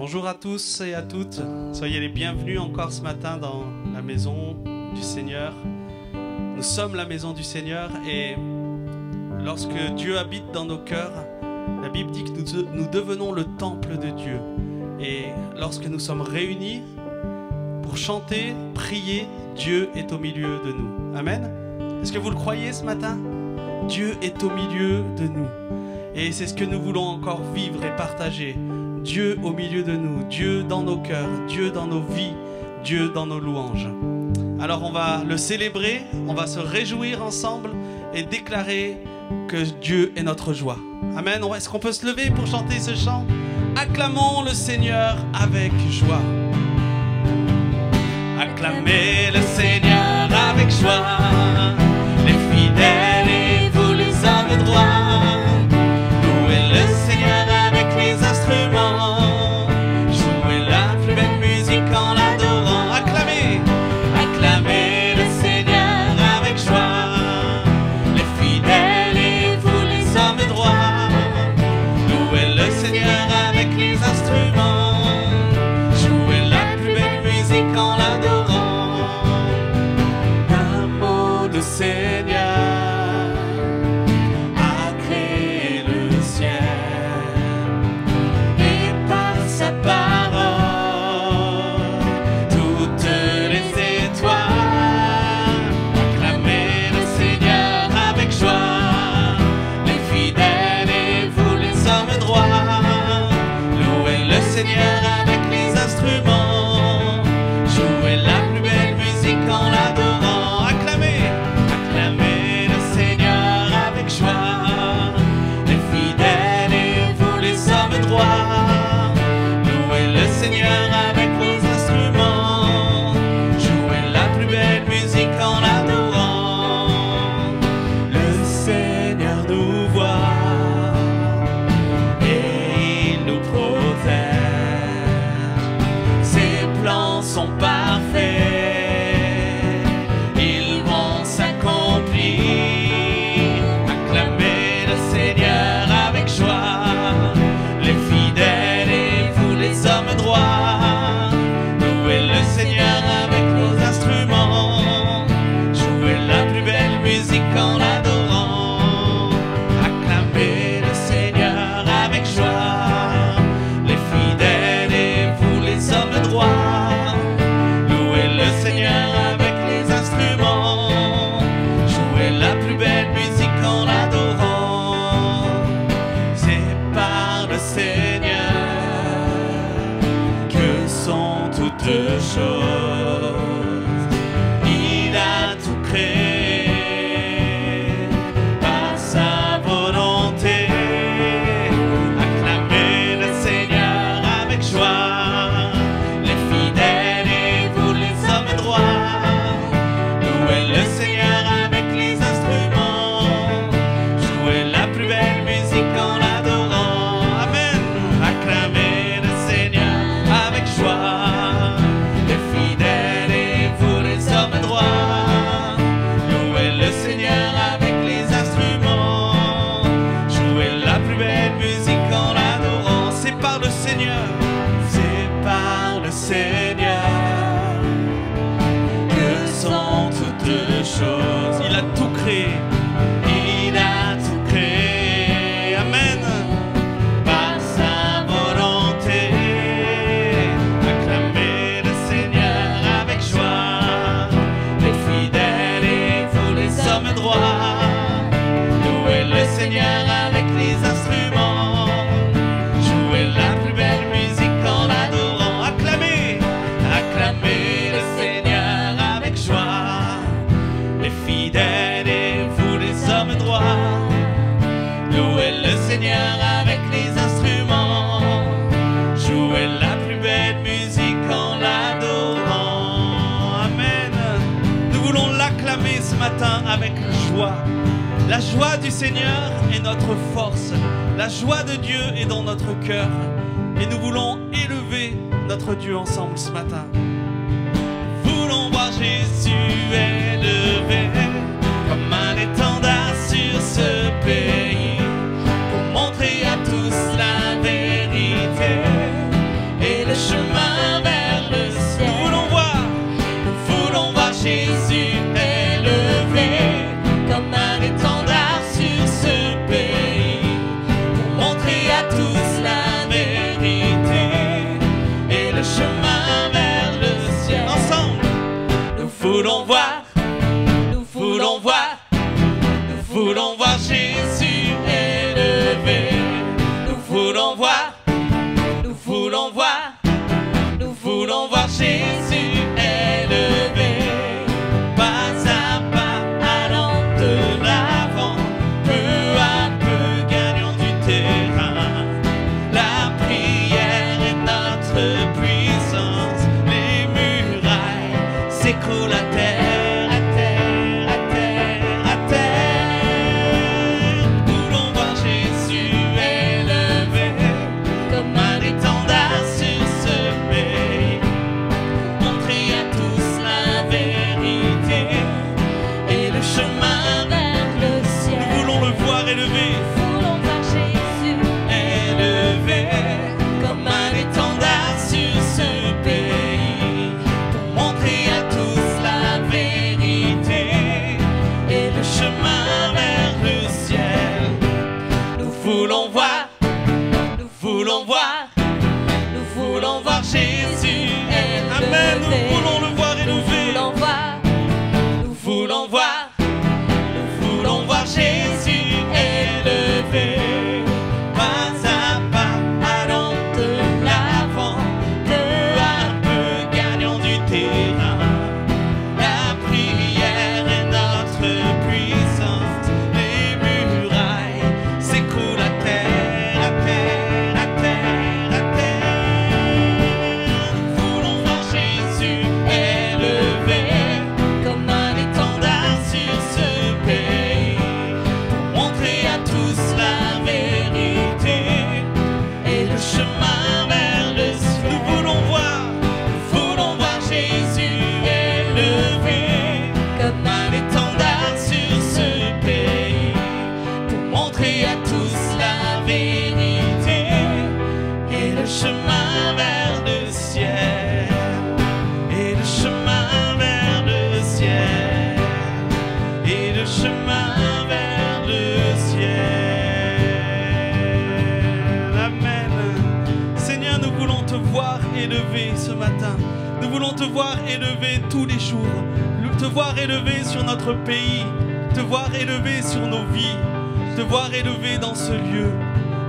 Bonjour à tous et à toutes, soyez les bienvenus encore ce matin dans la maison du Seigneur. Nous sommes la maison du Seigneur et lorsque Dieu habite dans nos cœurs, la Bible dit que nous devenons le temple de Dieu. Et lorsque nous sommes réunis pour chanter, prier, Dieu est au milieu de nous. Amen. Est-ce que vous le croyez ce matin? Dieu est au milieu de nous. Et c'est ce que nous voulons encore vivre et partager. Dieu au milieu de nous, Dieu dans nos cœurs, Dieu dans nos vies, Dieu dans nos louanges. Alors on va le célébrer, on va se réjouir ensemble et déclarer que Dieu est notre joie. Amen. Est-ce qu'on peut se lever pour chanter ce chant? Acclamons le Seigneur avec joie. Acclamez le Seigneur avec joie, les fidèles et vous les hommes droits. Louez le Seigneur avec les instruments, jouez la plus belle musique en l'adorant. Acclamez, acclamez le Seigneur avec joie, les fidèles et vous les hommes droits. Louez le Seigneur avec les instruments, jouez la plus belle musique en l'adorant. L'amour du Seigneur a créé le ciel et par sa parole toutes les étoiles. Acclamez le Seigneur avec joie, les fidèles et vous les hommes droits. Louez le Seigneur avec les instruments, jouez la plus belle musique en l'adorant. Acclamez, acclamez le Seigneur avec joie, les fidèles et vous les hommes droits. Louez le Seigneur avec les instruments, jouez la plus belle musique en l'adorant. Le Seigneur nous voit et il nous protège, ses plans sont parfaits, ils vont s'accomplir. Acclamez le Seigneur avec joie, les fidèles et vous les hommes droits. Louez le Seigneur avec nos instruments, jouez la plus belle musique en l'adorant. Acclamez le Seigneur avec joie, les fidèles et vous les hommes droits. Louez le Seigneur avec les instruments, jouez la plus belle musique en l'adorant. C'est par le Seigneur que sont toutes choses. Il a tout créé par sa volonté. Acclamez le Seigneur avec joie, les fidèles et vous les hommes droits. Louez le Seigneur avec les instruments, jouez la plus belle musique en l'adorant. Amen. Acclamez le Seigneur avec joie, les fidèles et vous les hommes droits. Louez le Seigneur avec les instruments, jouez la plus belle musique en l'adorant. C'est par le Seigneur, c'est par le Seigneur que sont toutes choses. Il a tout créé, il a tout créé. Amen. Par sa volonté. Acclamez le Seigneur avec joie, les fidèles et vous les hommes droits. Louez le Seigneur avec les instruments, jouez la plus belle musique en l'adorant. Acclamez, acclamez le Seigneur avec joie, les fidèles et vous les hommes droits. Louez le Seigneur avec les instruments, jouez la plus belle musique en l'adorant. Amen. Nous voulons l'acclamer ce matin avec joie. La joie du Seigneur est notre force. La joie de Dieu est dans notre cœur. Et nous voulons élever notre Dieu ensemble ce matin. Voulons voir Jésus élevé comme un étendard sur ce pays, pour montrer à tous la vérité et voulons voir Jésus élevé. Nous voulons voir, nous voulons voir, nous voulons voir Jésus élevé. Pas à pas allant de l'avant, peu à peu gagnant du terrain. La prière est notre puissance, les murailles s'écroulent à terre. Ce matin, nous voulons te voir élevé tous les jours, te voir élevé sur notre pays, te voir élevé sur nos vies, te voir élevé dans ce lieu,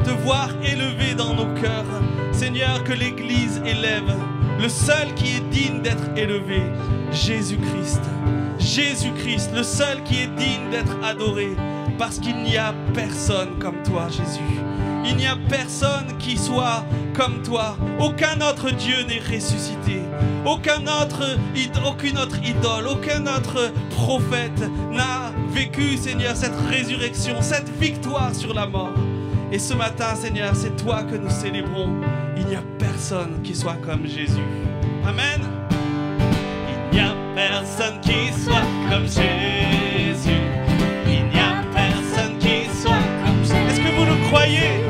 te voir élevé dans nos cœurs. Seigneur, que l'Église élève le seul qui est digne d'être élevé, Jésus-Christ. Jésus-Christ, le seul qui est digne d'être adoré, parce qu'il n'y a personne comme toi, Jésus. Il n'y a personne qui soit comme toi. Aucun autre Dieu n'est ressuscité. Aucune autre idole, aucun autre prophète n'a vécu, Seigneur, cette résurrection, cette victoire sur la mort. Et ce matin, Seigneur, c'est toi que nous célébrons. Il n'y a personne qui soit comme Jésus. Amen. Il n'y a personne qui soit comme Jésus. Il n'y a personne qui soit comme Jésus. Est-ce que vous le croyez?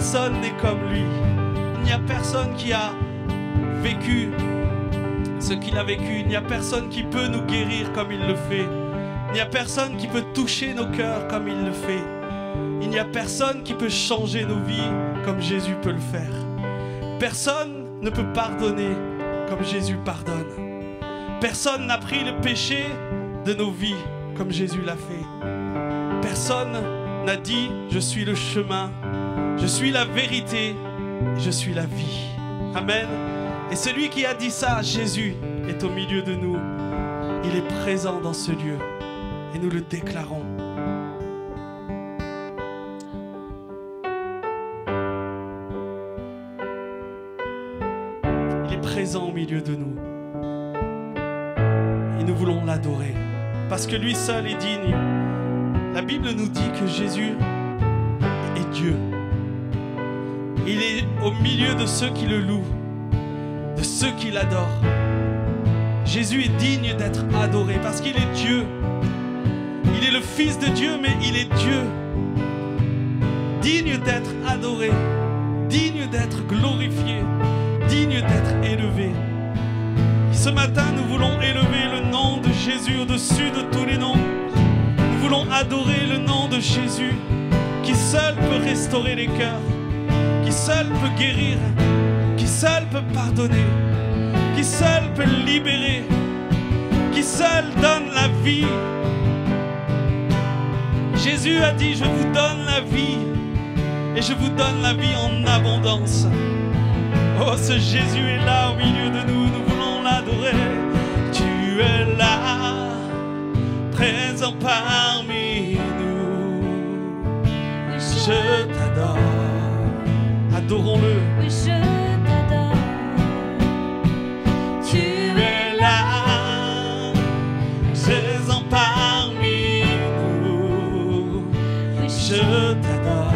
personne n'est comme lui. Il n'y a personne qui a vécu ce qu'il a vécu. Il n'y a personne qui peut nous guérir comme il le fait. Il n'y a personne qui peut toucher nos cœurs comme il le fait. Il n'y a personne qui peut changer nos vies comme Jésus peut le faire. Personne ne peut pardonner comme Jésus pardonne. Personne n'a pris le péché de nos vies comme Jésus l'a fait. Personne n'a dit « Je suis le chemin, je suis la vérité, je suis la vie. » Amen. Et celui qui a dit ça, Jésus, est au milieu de nous. Il est présent dans ce lieu et nous le déclarons. Il est présent au milieu de nous. Et nous voulons l'adorer parce que lui seul est digne. La Bible nous dit que Jésus est Dieu. Il est au milieu de ceux qui le louent, de ceux qui l'adorent. Jésus est digne d'être adoré parce qu'il est Dieu. Il est le Fils de Dieu, mais il est Dieu. Digne d'être adoré, digne d'être glorifié, digne d'être élevé. Ce matin, nous voulons élever le nom de Jésus au-dessus de tous les noms. Nous voulons adorer le nom de Jésus, qui seul peut restaurer les cœurs, qui seul peut guérir, qui seul peut pardonner, qui seul peut libérer, qui seul donne la vie. Jésus a dit, je vous donne la vie, et je vous donne la vie en abondance. Oh, ce Jésus est là au milieu de nous, nous voulons l'adorer. Tu es là, présent parmi nous. Je t'adore, adorons-le. Oui, je t'adore. Tu es là, présent parmi nous. oui, Je t'adore,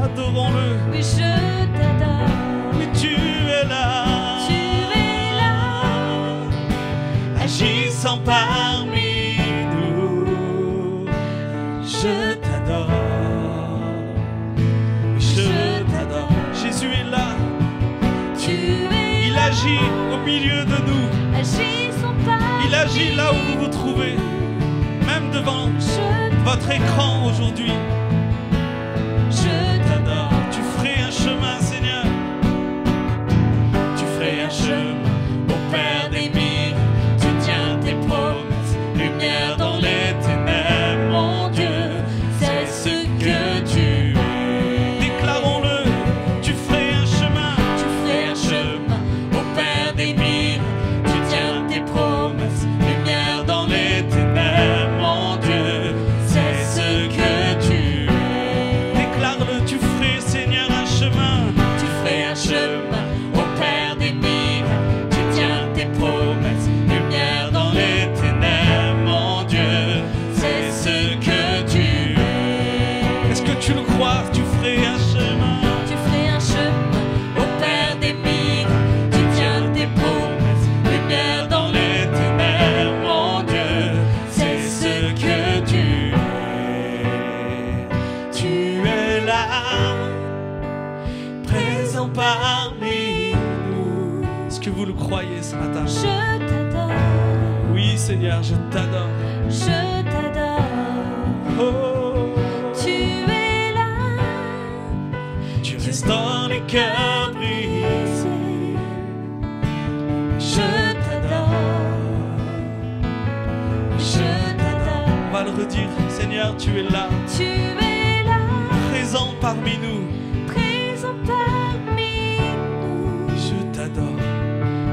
adorons-le. oui, je t'adore. Oui, tu es là, agissant parmi nous. Je t'adore, je t'adore. Jésus est là, Tu es il agit au milieu de nous. agissant par Il agit là où vous vous trouvez, même devant je votre écran aujourd'hui. Je t'adore. Tu ferais un chemin, Seigneur. Tu ferais un chemin au Père des miracles. Tu tiens tes promesses, lumière dans les ténèbres, mon Dieu. C'est ce que tu es. Déclarons-le. Tu ferais un chemin. tu ferais un chemin Au Père des miracles, tu tiens tes promesses, lumière dans les ténèbres, mon Dieu, c'est ce que tu es. Déclare-le, tu ferais, Seigneur, un chemin. Tu ferais un chemin au Père des miracles, tu tiens tes promesses, lumière dans les ténèbres, mon Dieu, c'est ce que tu es. Est-ce que tu le crois? Tu ferais un chemin. Tu ferais un chemin Au Père des miracles, tu tiens tes promesses, lumière dans les ténèbres, mon Dieu, c'est ce que tu es. Tu es là, présent parmi nous. Est-ce que vous le croyez ce matin? Je t'adore, Oui, Seigneur, je t'adore. je t'adore. Oh, Tu es là, tu restes dans les cœurs brisés. Je t'adore, je t'adore. On va le redire, Seigneur, tu es là, tu es là, présent parmi nous. présent parmi nous. Je t'adore,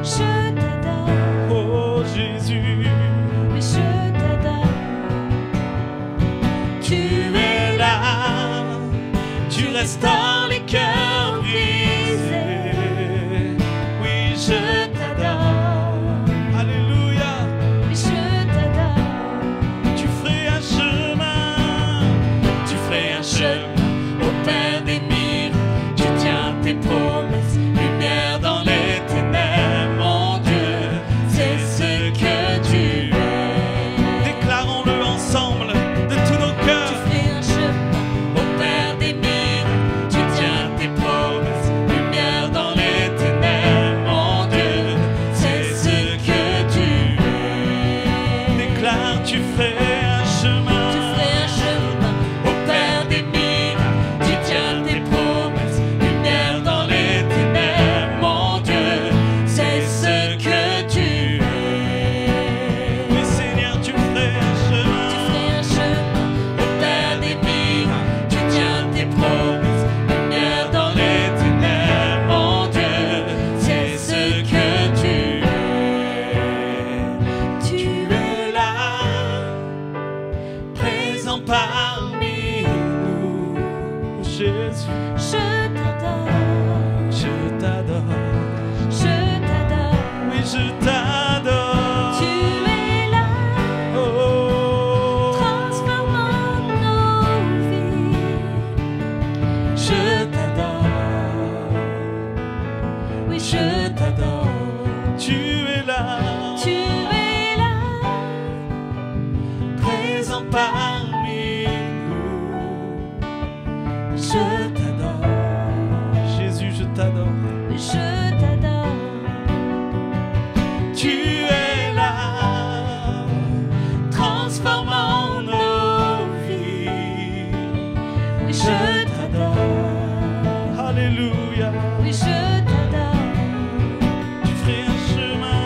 Je t'adore, oh Jésus. oui, je t'adore. Tu es là, tu restes dans les cœurs brisés. Oui, je t'adore, alléluia. Oui, je t'adore. Tu ferais un chemin, tu ferais un chemin au Père des miracles. Tu tiens tes promesses, lumière dans les ténèbres, mon Dieu, c'est ce que tu es. Déclarons-le ensemble de tous nos Tu cœurs. ferais un chemin Au Père des miracles, tu tiens Alléluia. Oui, je t'adore. Tu ferais un chemin.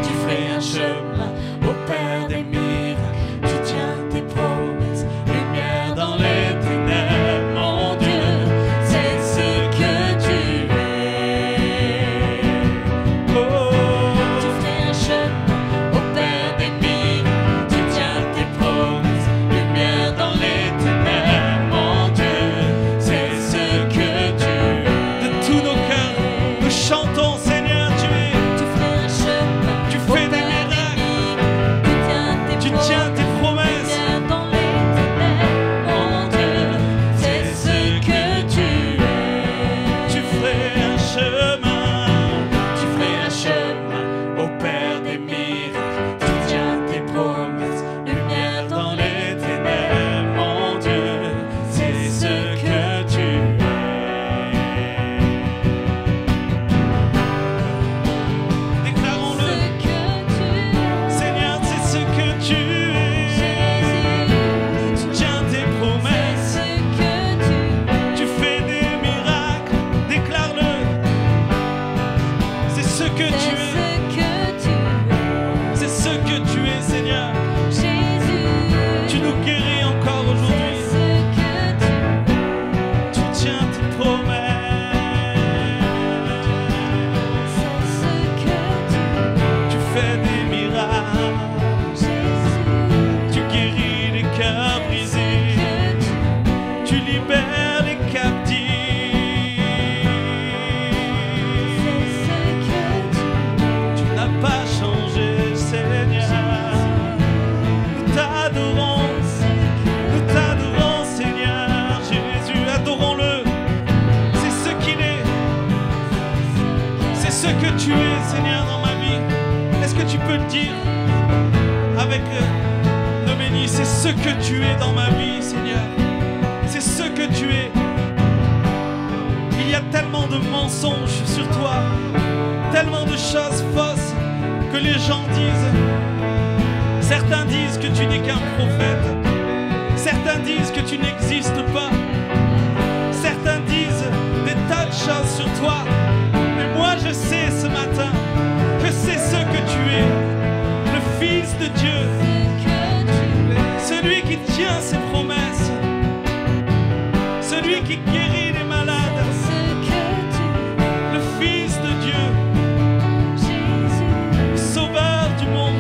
Tu ferais un chemin au Père des miracles. Tu tiens tes promesses, lumière dans les ténèbres. Mon Dieu, c'est ce que tu es. Oh, Tu ferais un chemin au Père des miracles. Tu tiens tes promesses, lumière dans les ténèbres. Mon Dieu, c'est ce que tu es. de tous nos cœurs, nous chantons, Seigneur, tu es. Tu ferais un chemin Tu au fais des Père miracles. miracles. Tu tiens tes promesses. Lumière dans les ténèbres. Mon Dieu, c'est ce que tu es. Tu ferais un chemin. Tu ferais un chemin au Père des miracles. Tu tiens tes promesses, lumière dans les ténèbres. Mon Dieu, c'est ce que tu Déclarons-le. es. Ce que tu es. Seigneur, c'est ce que tu es. Jésus, Tu tiens tes promesses. c'est ce que tu es. Tu fais des miracles. Déclare-le. C'est ce que tu es. C'est ce que tu es. C'est ce que tu es, Seigneur. Jésus, Tu nous guéris encore c'est aujourd'hui. ce que tu es. Tu tiens tes promesses. C'est ce que tu es. Tu fais des miracles. Jésus, Tu guéris les cœurs brisés. Tu libères les captifs. Tu n'as pas changé, Seigneur. Nous t'adorons, Seigneur Jésus. Adorons-le. C'est ce qu'il est. C'est ce que tu es, Seigneur, dans ma vie. Est-ce que tu peux le dire avec Noménie? C'est ce que tu es dans ma vie, Seigneur. C'est ce que tu es. Il y a tellement de mensonges sur toi, tellement de choses fausses que les gens disent. Certains disent que tu n'es qu'un prophète. Certains disent que tu n'existes pas. Certains disent des tas de choses sur toi. Mais moi je sais ce matin que c'est ce que tu es, le Fils de Dieu, celui qui tient ses promesses, celui qui guérit les malades, le Fils de Dieu, Sauveur du monde.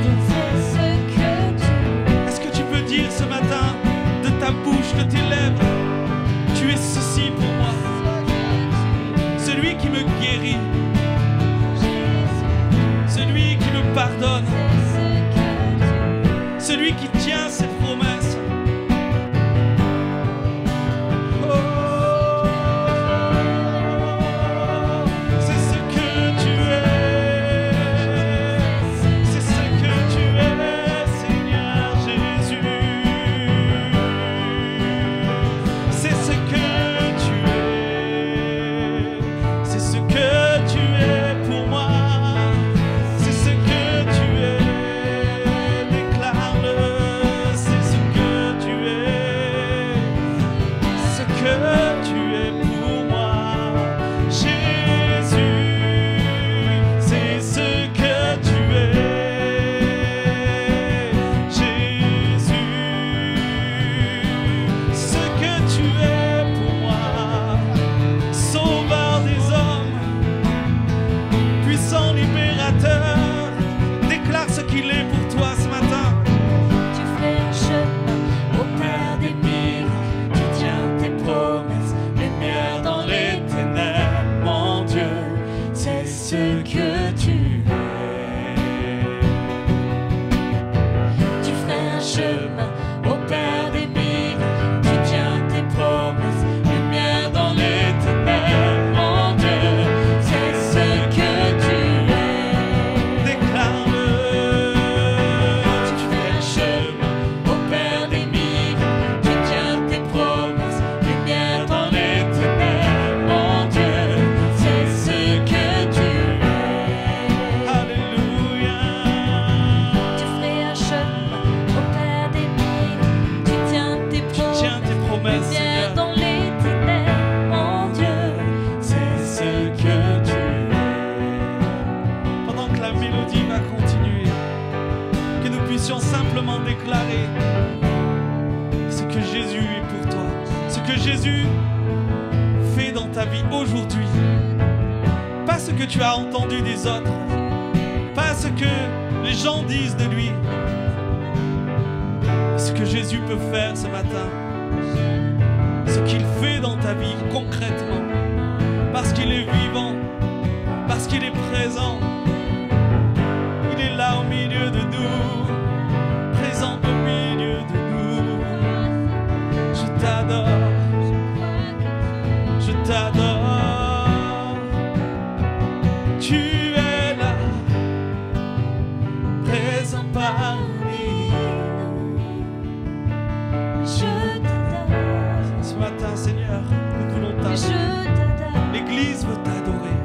Est-ce que tu peux dire ce matin de ta bouche, de tes lèvres, vie aujourd'hui. Pas ce que tu as entendu des autres, pas ce que les gens disent de lui, mais ce que Jésus peut faire ce matin, ce qu'il fait dans ta vie concrètement, parce qu'il est vivant, parce qu'il est présent. Il est là au milieu de nous, présent au milieu de nous. Je t'adore, je t'adore. Tu es là, présent parmi nous. Je t'adore, Ce matin, Seigneur, nous voulons je t'adorer. t'adore. L'Église veut t'adorer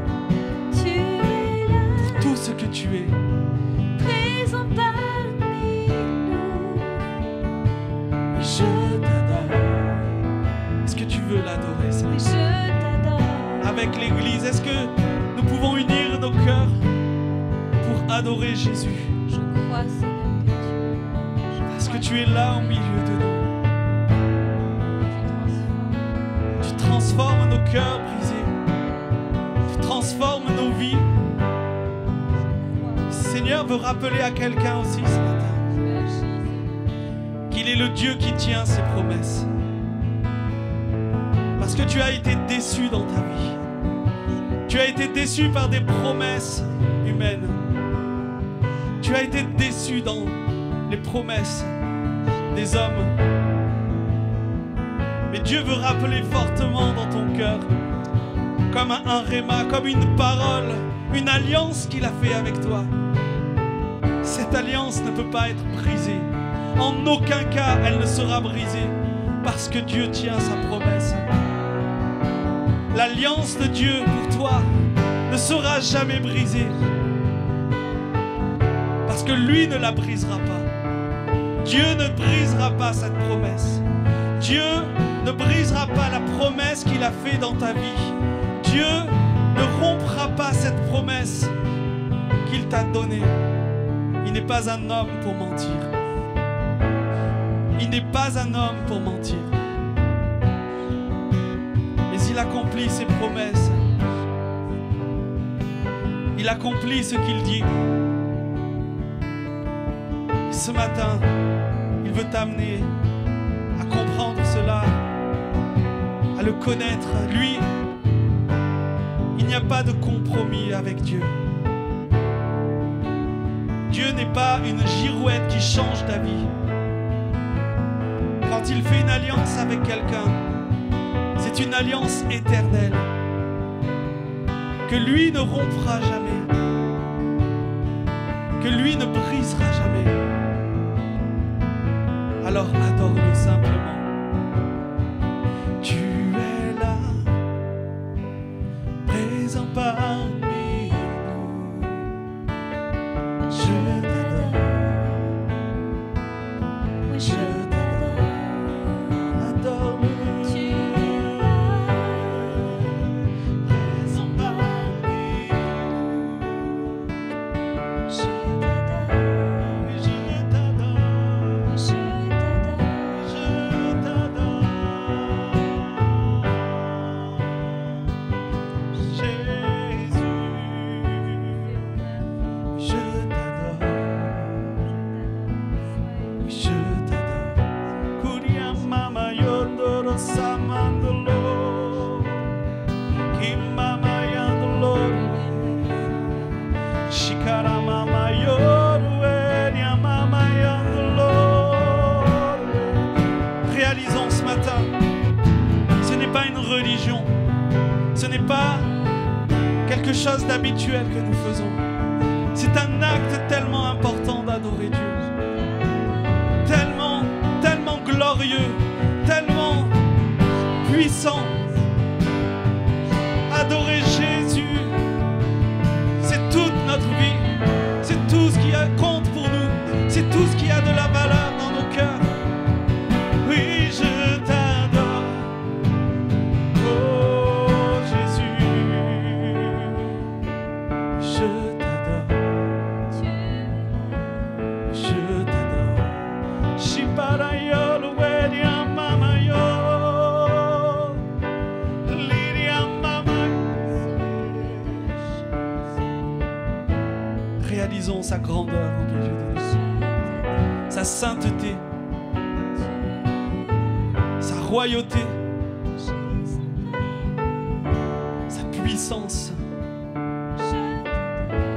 Tu es là, pour tout ce que tu es. présent parmi nous. Je t'adore. Est-ce que tu veux l'adorer, Seigneur? Je t'adore. Avec l'Église, est-ce que nous pouvons unir nos cœurs pour adorer Jésus? Je crois, Seigneur, que tu Parce que tu es là au milieu de nous. Tu transformes nos cœurs brisés. Tu transformes nos vies. Le Seigneur veut rappeler à quelqu'un aussi ce matin qu'il est le Dieu qui tient ses promesses. Parce que tu as été déçu dans ta vie. Tu as été déçu par des promesses humaines. Tu as été déçu dans les promesses des hommes. Mais Dieu veut rappeler fortement dans ton cœur, comme un réma, comme une parole, une alliance qu'il a fait avec toi. Cette alliance ne peut pas être brisée. En aucun cas, elle ne sera brisée, parce que Dieu tient sa promesse. L'alliance de Dieu pour toi ne sera jamais brisée, parce que lui ne la brisera pas. Dieu ne brisera pas cette promesse. Dieu ne brisera pas la promesse qu'il a faite dans ta vie. Dieu ne rompra pas cette promesse qu'il t'a donnée. Il n'est pas un homme pour mentir. Il n'est pas un homme pour mentir. Mais il accomplit ses promesses. Il accomplit ce qu'il dit. Et ce matin, il veut t'amener à comprendre cela, à le connaître. Lui, il n'y a pas de compromis avec Dieu. Dieu n'est pas une girouette qui change ta vie. Quand il fait une alliance avec quelqu'un, c'est une alliance éternelle que lui ne rompra jamais, que lui ne brisera jamais. Alors adore-le simplement. Tu es là, présent parmi nous. Je t'adore, oui, je t'adore. adore-le. Tu es là, Présent parmi nous. je t'adore. Oui, je t'adore. Je t'adore. Je t'adore. Jésus, je t'adore. Oui, je t'adore. Kuria mama yondoro samandolo. Ki mama yandolo. Shikara mama yoru enya mama yandolo. Réalisons ce matin, ce n'est pas une religion, ce n'est pas quelque chose d'habituel que nous faisons. C'est un acte tellement important d'adorer Dieu, tellement, tellement glorieux, tellement puissant. Adorer Jésus, c'est toute notre vie, c'est tout ce qui compte pour nous, c'est tout ce qui a de la valeur dans nos cœurs. Oui, je t'adore, oh Jésus, je t'adore, je t'adore. Shipara yolo wedia mama yo, reconduisons sa grandeur au milieu de nous, sa sainteté, sa royauté, sa puissance,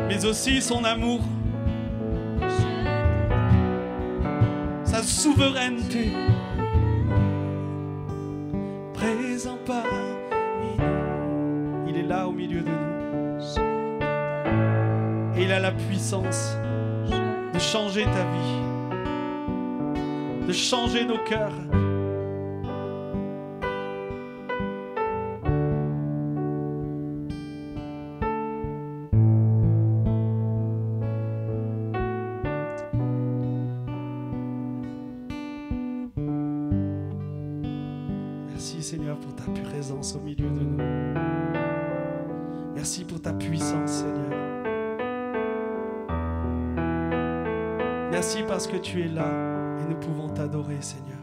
mais aussi son amour, sa souveraineté. Présent parmi nous, il est là au milieu de nous. Et il a la puissance de changer ta vie, de changer nos cœurs. Merci Seigneur pour ta présence au milieu de nous. Merci pour ta puissance Seigneur. Merci parce que tu es là et nous pouvons t'adorer, Seigneur.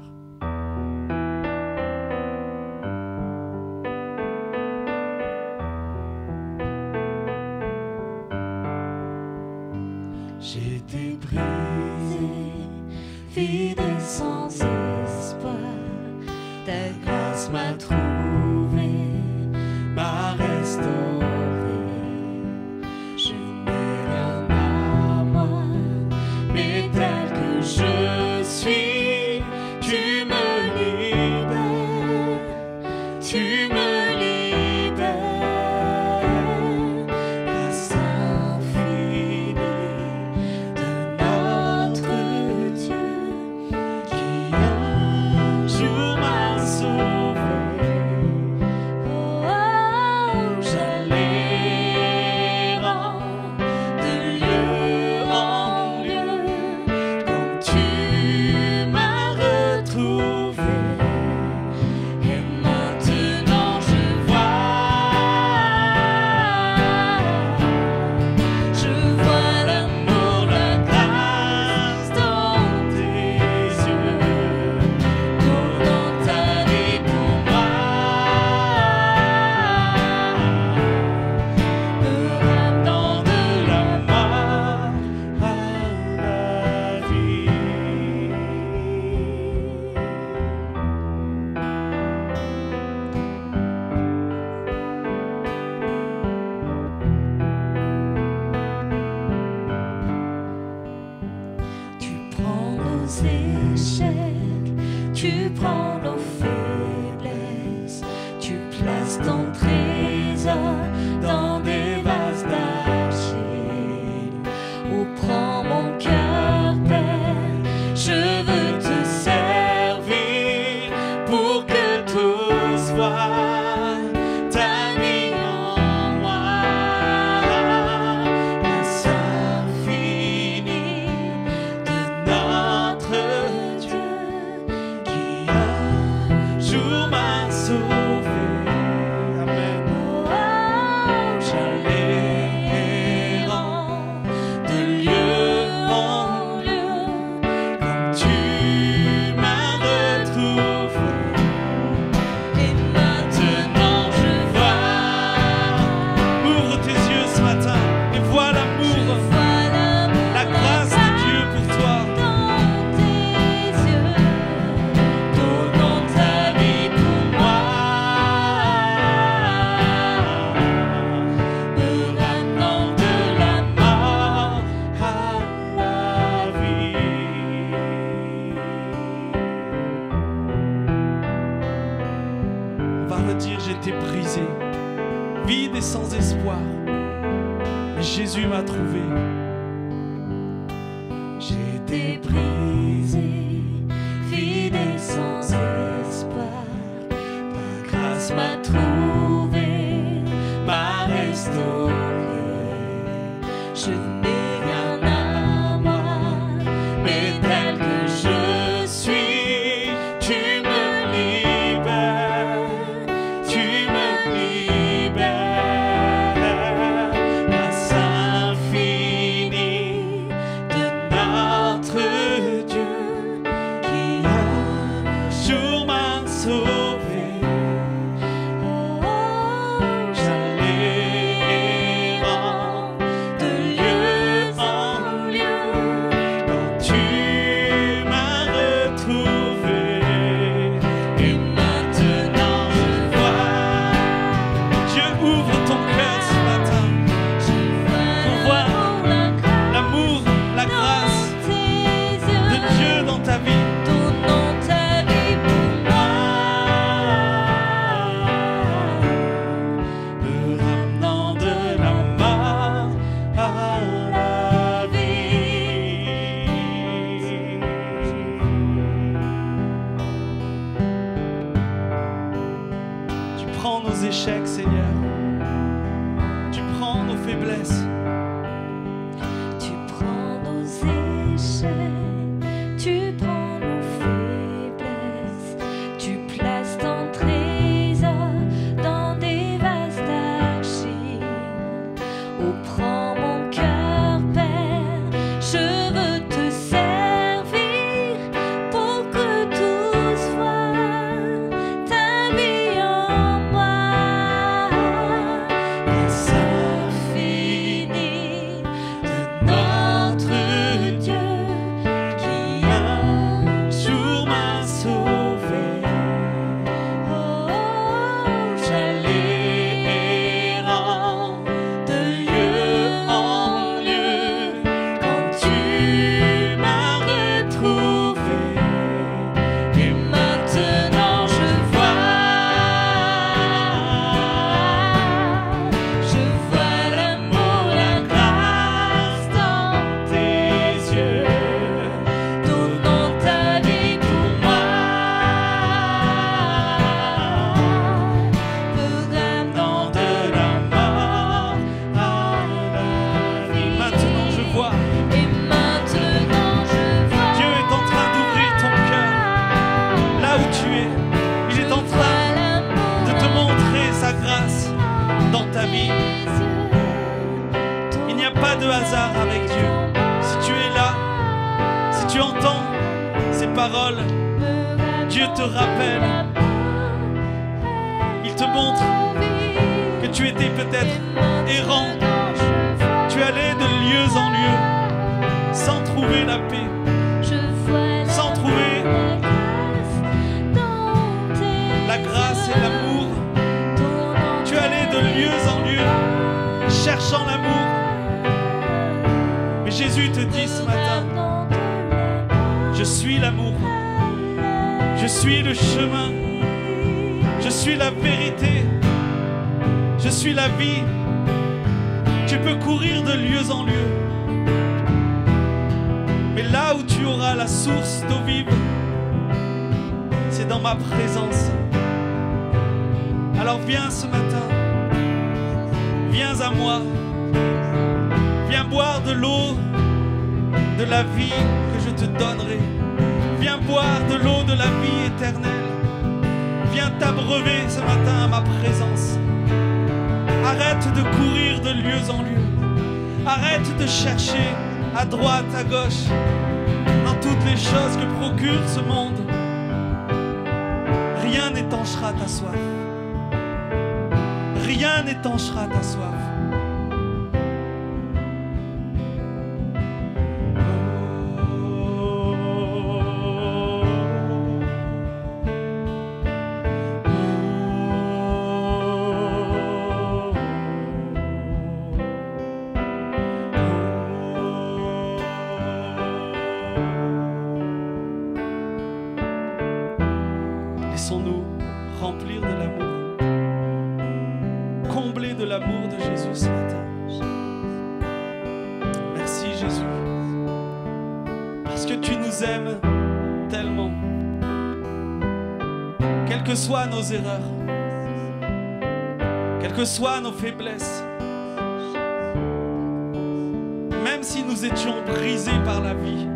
J'ai été brisé, fidèle sans espoir. Ta grâce m'a trouvé, m'a restauré. Je n'ai rien à moi, mais tel que je suis, tu me libères, tu me libères. Grâce infinie de notre Dieu, qui un jour m'a sauvé. Oh, oh, j'allais errant de lieu en lieu, quand tu m'as retrouvé. Et maintenant je vois l'amour, la grâce dans tes yeux, donnant ta vie pour moi, me ramenant de la mort à la vie. Tu prends nos échecs, tu prends nos faiblesses, tu places ton trésor dans des vases d'argile. Oh, prends mon cœur, Père, je veux te servir pour que tout soit ta vie en moi. Grâce infinie de notre Dieu, qui un jour m'a sauvé. Amen. Oh, oh, j'allais errant de lieu en lieu, quand tu m'as retrouvé. Et maintenant je vois, Ouvre tes yeux ce matin et vois l'amour, la grâce de Dieu pour toi. dans tes yeux, donnant ta vie pour moi, me ramenant de la mort à la vie. On va redire, j'étais brisé, vide et sans espoir, mais Jésus m'a trouvé. J'ai été brisé, fidèle sans espoir. Ta grâce m'a trouvé, m'a restauré. Je n'ai rien à moi, mais tel que je suis, tu me libères, tu me libères. Grâce infinie de notre Dieu, qui un jour m'a sauvé. Oh, faiblesses. Tu prends nos échecs, tu prends nos faiblesses, tu places ton trésor dans des vases d'argile. Oh, prends mon cœur, Père, je veux te servir pour que tous voient ta vie en moi. Grâce infinie de notre Dieu qui un jour m'a sauvé. Oh, j'allais errant de lieu en lieu quand tu m'as retrouvé. Et maintenant je vois l'amour, la grâce dans tes yeux, donnant ta vie pour moi. Regardant de la mort à la vie. Maintenant je vois. Et maintenant je vois. Dieu est en train d'ouvrir ton cœur. Là où tu es, il est en train de te montrer sa grâce dans ta vie. Il n'y a pas de hasard avec Dieu. Si tu es là, si tu entends ces paroles, Dieu te rappelle. Il te montre que tu étais peut-être errant. Tu allais de lieu en lieu sans trouver la paix, sans trouver la grâce et l'amour. Tu allais de lieu en lieu cherchant l'amour. Mais Jésus te dit ce matin, je suis l'amour, je suis le chemin, je suis la vérité, je suis la vie. Tu peux courir de lieu en lieu, mais là où tu auras la source d'eau vive, c'est dans ma présence. Alors viens ce matin, viens à moi, viens boire de l'eau de la vie que je te donnerai. Viens boire de l'eau de la vie éternelle. Viens t'abreuver ce matin à ma présence. Arrête de courir de lieu en lieu. Arrête de chercher à droite, à gauche, dans toutes les choses que procure ce monde. Rien n'étanchera ta soif. Rien n'étanchera ta soif. Laissons-nous remplir de l'amour, combler de l'amour de Jésus ce matin. Merci Jésus, parce que tu nous aimes tellement, quelles que soient nos erreurs, quelles que soient nos faiblesses, même si nous étions brisés par la vie,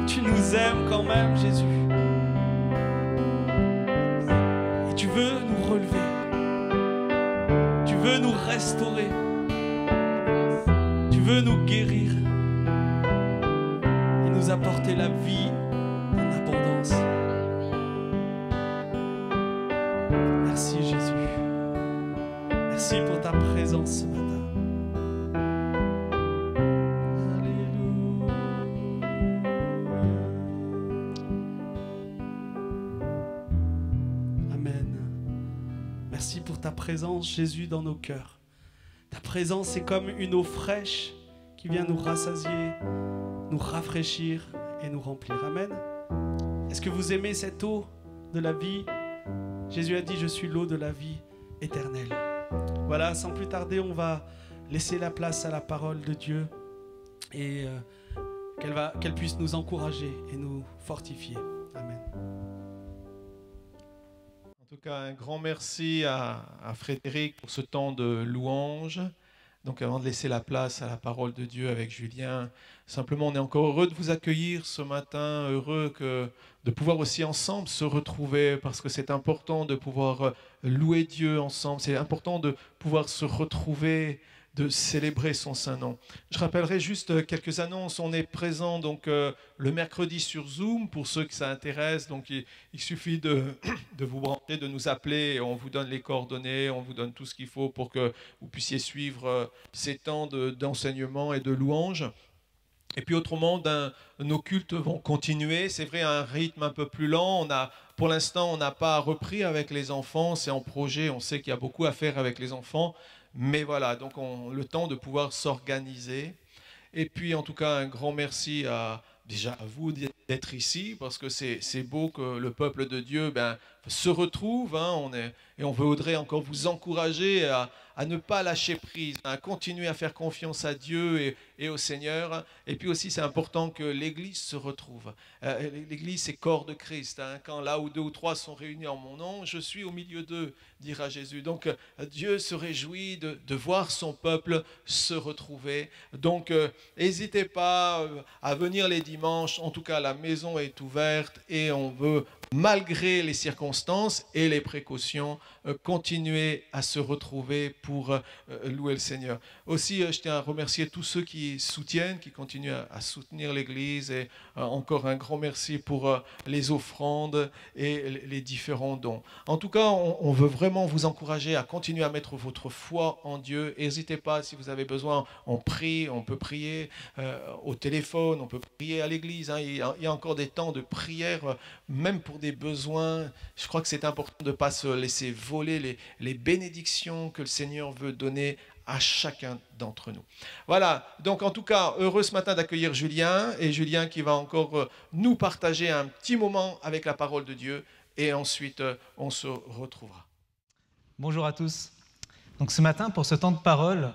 tu nous aimes quand même Jésus. Tu veux nous relever, tu veux nous restaurer, tu veux nous guérir et nous apporter la vie en abondance. Merci Jésus, merci pour ta présence ce matin. Merci pour ta présence, Jésus, dans nos cœurs. Ta présence est comme une eau fraîche qui vient nous rassasier, nous rafraîchir et nous remplir. Amen. Est-ce que vous aimez cette eau de la vie? Jésus a dit, je suis l'eau de la vie éternelle. Voilà, sans plus tarder, on va laisser la place à la parole de Dieu et qu'elle puisse nous encourager et nous fortifier. Amen. En tout cas, un grand merci à Frédéric pour ce temps de louange. Donc avant de laisser la place à la parole de Dieu avec Julien, simplement on est encore heureux de vous accueillir ce matin, heureux de pouvoir aussi ensemble se retrouver, parce que c'est important de pouvoir louer Dieu ensemble, c'est important de pouvoir se retrouver, de célébrer son saint nom. Je rappellerai juste quelques annonces. On est présent donc le mercredi sur Zoom pour ceux que ça intéresse. Donc il suffit de vous brancher, de nous appeler. Et on vous donne les coordonnées, on vous donne tout ce qu'il faut pour que vous puissiez suivre ces temps d'enseignement et de louange. Et puis autrement, nos cultes vont continuer. C'est vrai, à un rythme un peu plus lent. Pour l'instant, on n'a pas repris avec les enfants. C'est en projet. On sait qu'il y a beaucoup à faire avec les enfants. Mais voilà, donc le temps de pouvoir s'organiser. Et puis, en tout cas, un grand merci déjà à vous d'être ici, parce que c'est beau que le peuple de Dieu se retrouve. Et on voudrait encore vous encourager à ne pas lâcher prise, à continuer à faire confiance à Dieu et au Seigneur. Et puis aussi, c'est important que l'Église se retrouve. L'Église, c'est corps de Christ. Quand là où 2 ou 3 sont réunis en mon nom, je suis au milieu d'eux, dira Jésus. Donc, Dieu se réjouit de voir son peuple se retrouver. Donc, n'hésitez pas à venir les dimanches. En tout cas, la maison est ouverte et on veut, malgré les circonstances et les précautions, continuer à se retrouver pour louer le Seigneur. Aussi, je tiens à remercier tous ceux qui soutiennent, qui continuent à soutenir l'Église, et encore un grand merci pour les offrandes et les différents dons. En tout cas, on veut vraiment vous encourager à continuer à mettre votre foi en Dieu. N'hésitez pas, si vous avez besoin, on prie, on peut prier au téléphone, on peut prier à l'Église. Il y a encore des temps de prière, même pour des besoins. Je crois que c'est important de ne pas se laisser voler les bénédictions que le Seigneur veut donner à chacun d'entre nous. Voilà, donc en tout cas, heureux ce matin d'accueillir Julien, et Julien qui va encore nous partager un petit moment avec la parole de Dieu, et ensuite on se retrouvera. Bonjour à tous. Donc ce matin, pour ce temps de parole,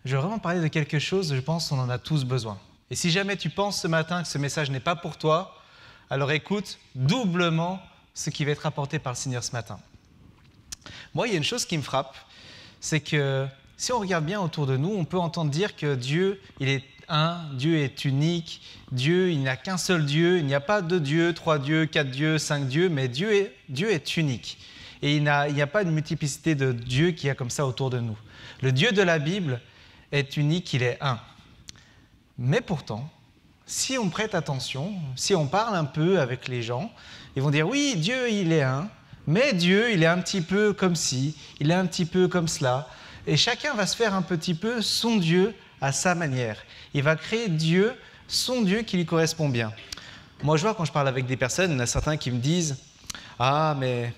je vais vraiment parler de quelque chose, je pense qu'on en a tous besoin. Et si jamais tu penses ce matin que ce message n'est pas pour toi, alors écoute doublement ce qui va être apporté par le Seigneur ce matin. Moi, il y a une chose qui me frappe, c'est que si on regarde bien autour de nous, on peut entendre dire que Dieu, il est un, Dieu est unique, Dieu, il n'y a qu'un seul Dieu, il n'y a pas 2 dieux, 3 dieux, 4 dieux, 5 dieux, mais Dieu est unique. Et il n'y a pas une multiplicité de dieux qu'il y a comme ça autour de nous. Le Dieu de la Bible est unique, il est un. Mais pourtant, si on prête attention, si on parle un peu avec les gens, ils vont dire oui, Dieu il est un, mais Dieu il est un petit peu comme ci, il est un petit peu comme cela. Et chacun va se faire un petit peu son Dieu à sa manière. Il va créer Dieu, son Dieu qui lui correspond bien. Moi je vois quand je parle avec des personnes, il y en a certains qui me disent « Ah mais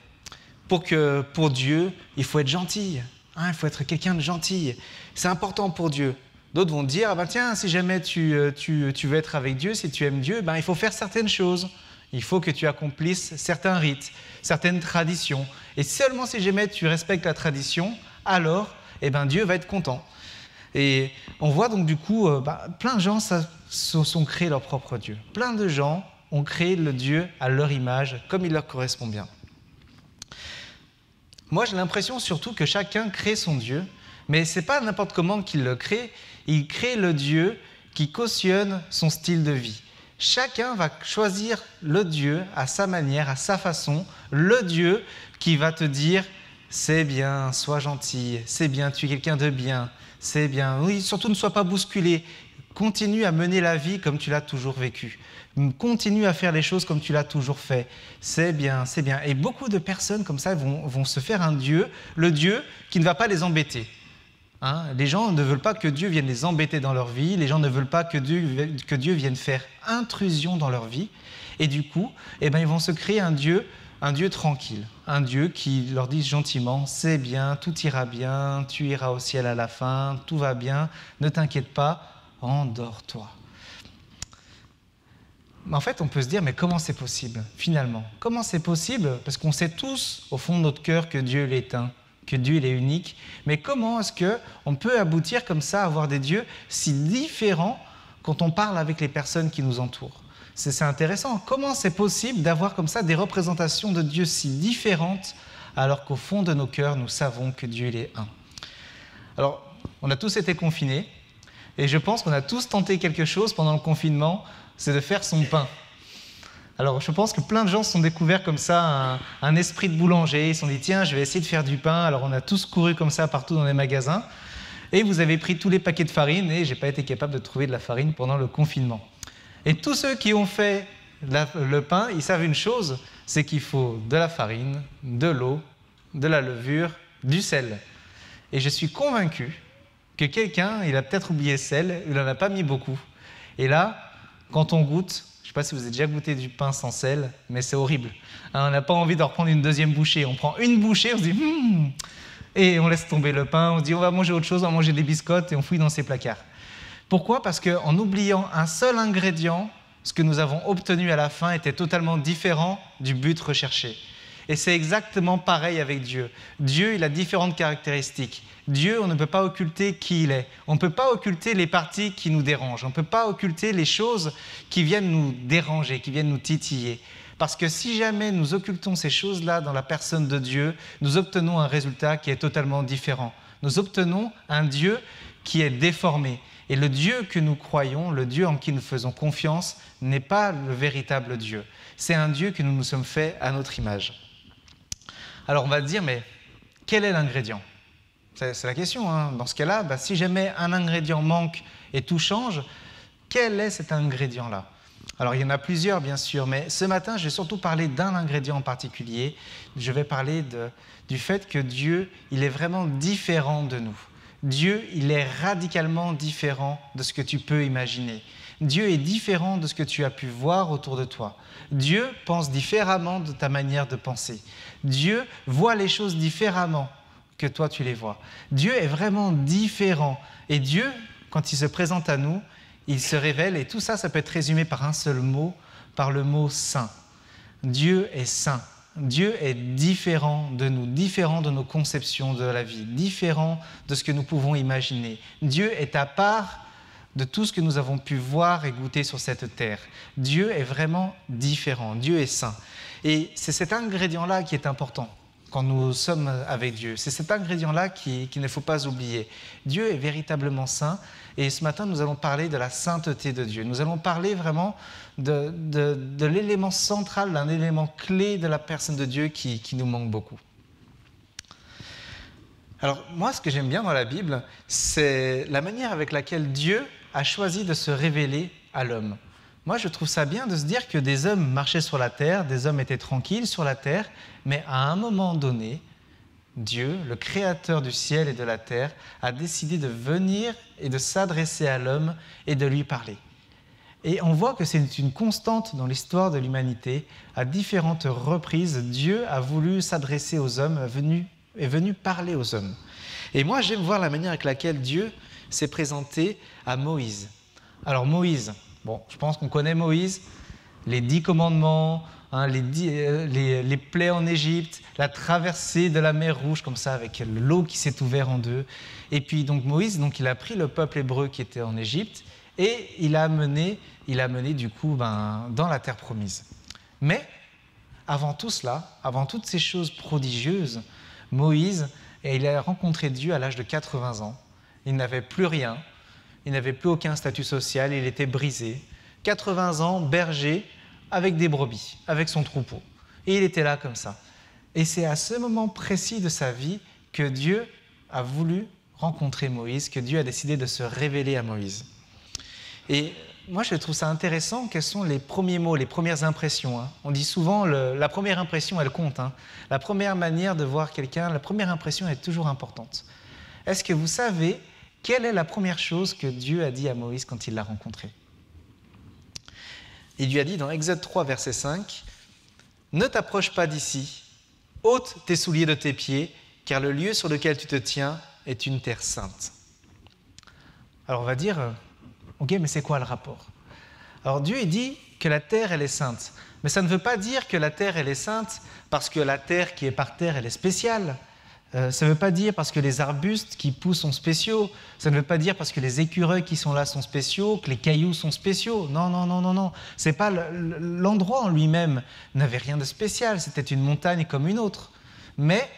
pour Dieu, il faut être gentil, il faut être quelqu'un de gentil, c'est important pour Dieu. » D'autres vont dire, ah ben tiens, si jamais tu veux être avec Dieu, si tu aimes Dieu, il faut faire certaines choses. Il faut que tu accomplisses certains rites, certaines traditions. Et seulement si jamais tu respectes la tradition, alors Dieu va être content. Et on voit donc du coup, plein de gens sont créés leur propre Dieu. Plein de gens ont créé le Dieu à leur image, comme il leur correspond bien. Moi, j'ai l'impression surtout que chacun crée son Dieu, mais ce n'est pas n'importe comment qu'il le crée. Il crée le Dieu qui cautionne son style de vie. Chacun va choisir le Dieu à sa manière, à sa façon, le Dieu qui va te dire « c'est bien, sois gentil, c'est bien, tu es quelqu'un de bien, c'est bien, oui, surtout ne sois pas bousculé, continue à mener la vie comme tu l'as toujours vécu, continue à faire les choses comme tu l'as toujours fait, c'est bien, c'est bien. » Et beaucoup de personnes comme ça vont se faire un Dieu, le Dieu qui ne va pas les embêter. Les gens ne veulent pas que Dieu vienne les embêter dans leur vie, les gens ne veulent pas que Dieu vienne faire intrusion dans leur vie, et du coup, ils vont se créer un Dieu tranquille, un Dieu qui leur dit gentiment, c'est bien, tout ira bien, tu iras au ciel à la fin, tout va bien, ne t'inquiète pas, endors-toi. Mais en fait, on peut se dire, mais comment c'est possible, finalement? Comment c'est possible? Parce qu'on sait tous, au fond de notre cœur, que Dieu est un, que Dieu il est unique, mais comment est-ce qu'on peut aboutir comme ça à avoir des dieux si différents quand on parle avec les personnes qui nous entourent? C'est intéressant. Comment c'est possible d'avoir comme ça des représentations de Dieu si différentes alors qu'au fond de nos cœurs, nous savons que Dieu il est un? Alors, On a tous été confinés. Et je pense qu'on a tous tenté quelque chose pendant le confinement, c'est de faire son pain. Alors je pense que plein de gens se sont découverts comme ça un esprit de boulanger. Ils se sont dit, tiens, je vais essayer de faire du pain. Alors on a tous couru comme ça partout dans les magasins. Et vous avez pris tous les paquets de farine et je n'ai pas été capable de trouver de la farine pendant le confinement. Et tous ceux qui ont fait le pain, ils savent une chose, c'est qu'il faut de la farine, de l'eau, de la levure, du sel. Et je suis convaincu que quelqu'un, il a peut-être oublié le sel, il n'en a pas mis beaucoup. Et là, quand on goûte, je ne sais pas si vous avez déjà goûté du pain sans sel, mais c'est horrible. Hein, on n'a pas envie de reprendre une deuxième bouchée. On prend une bouchée, on se dit et on laisse tomber le pain, on se dit on va manger autre chose, on va manger des biscottes et on fouille dans ses placards. Pourquoi ? Parce qu'en oubliant un seul ingrédient, ce que nous avons obtenu à la fin était totalement différent du but recherché. Et c'est exactement pareil avec Dieu. Dieu, il a différentes caractéristiques. Dieu, on ne peut pas occulter qui il est. On ne peut pas occulter les parties qui nous dérangent. On ne peut pas occulter les choses qui viennent nous déranger, qui viennent nous titiller. Parce que si jamais nous occultons ces choses-là dans la personne de Dieu, nous obtenons un résultat qui est totalement différent. Nous obtenons un Dieu qui est déformé. Et le Dieu que nous croyons, le Dieu en qui nous faisons confiance, n'est pas le véritable Dieu. C'est un Dieu que nous nous sommes faits à notre image. Alors on va se dire, mais quel est l'ingrédient ? C'est la question. Hein. Dans ce cas-là, si jamais un ingrédient manque et tout change, quel est cet ingrédient-là ? Alors il y en a plusieurs bien sûr, mais ce matin je vais surtout parler d'un ingrédient en particulier. Je vais parler du fait que Dieu, il est vraiment différent de nous. Dieu, il est radicalement différent de ce que tu peux imaginer. Dieu est différent de ce que tu as pu voir autour de toi. Dieu pense différemment de ta manière de penser. Dieu voit les choses différemment que toi tu les vois. Dieu est vraiment différent. Et Dieu, quand il se présente à nous, il se révèle, et tout ça, ça peut être résumé par un seul mot, par le mot saint. Dieu est saint. Dieu est différent de nous, différent de nos conceptions de la vie, différent de ce que nous pouvons imaginer. Dieu est à part de tout ce que nous avons pu voir et goûter sur cette terre. Dieu est vraiment différent, Dieu est saint. Et c'est cet ingrédient-là qui est important quand nous sommes avec Dieu. C'est cet ingrédient-là qu'il ne faut pas oublier. Dieu est véritablement saint, et ce matin, nous allons parler de la sainteté de Dieu. Nous allons parler vraiment de l'élément central, d'un élément clé de la personne de Dieu qui nous manque beaucoup. Alors, moi, ce que j'aime bien dans la Bible, c'est la manière avec laquelle Dieu a choisi de se révéler à l'homme. Moi, je trouve ça bien de se dire que des hommes marchaient sur la terre, des hommes étaient tranquilles sur la terre, mais à un moment donné, Dieu, le créateur du ciel et de la terre, a décidé de venir et de s'adresser à l'homme et de lui parler. Et on voit que c'est une constante dans l'histoire de l'humanité. À différentes reprises, Dieu a voulu s'adresser aux hommes, est venu parler aux hommes. Et moi, j'aime voir la manière avec laquelle Dieu s'est présenté à Moïse. Alors Moïse, bon, je pense qu'on connaît Moïse, les 10 commandements, hein, les plaies en Égypte, la traversée de la mer Rouge, comme ça, avec l'eau qui s'est ouverte en deux. Et puis donc Moïse, il a pris le peuple hébreu qui était en Égypte et il l'a amené du coup dans la terre promise. Mais avant tout cela, avant toutes ces choses prodigieuses, Moïse, il a rencontré Dieu à l'âge de 80 ans. Il n'avait plus rien, il n'avait plus aucun statut social, il était brisé. 80 ans, berger, avec des brebis, avec son troupeau. Et il était là comme ça. Et c'est à ce moment précis de sa vie que Dieu a voulu rencontrer Moïse, que Dieu a décidé de se révéler à Moïse. Et moi, je trouve ça intéressant, quels sont les premiers mots, les premières impressions. Hein. On dit souvent, la première impression, elle compte. Hein. La première manière de voir quelqu'un, la première impression est toujours importante. Est-ce que vous savez quelle est la première chose que Dieu a dit à Moïse quand il l'a rencontré ? Il lui a dit dans Exode 3, verset 5, « Ne t'approche pas d'ici, ôte tes souliers de tes pieds, car le lieu sur lequel tu te tiens est une terre sainte. » Alors on va dire, ok, mais c'est quoi le rapport ? Alors Dieu il dit que la terre elle est sainte, mais ça ne veut pas dire que la terre elle est sainte parce que la terre qui est par terre elle est spéciale. Ça ne veut pas dire parce que les arbustes qui poussent sont spéciaux. Ça ne veut pas dire parce que les écureuils qui sont là sont spéciaux, que les cailloux sont spéciaux. Non, non, non, non, non. C'est pas l'endroit en lui-même n'avait rien de spécial. C'était une montagne comme une autre. Mais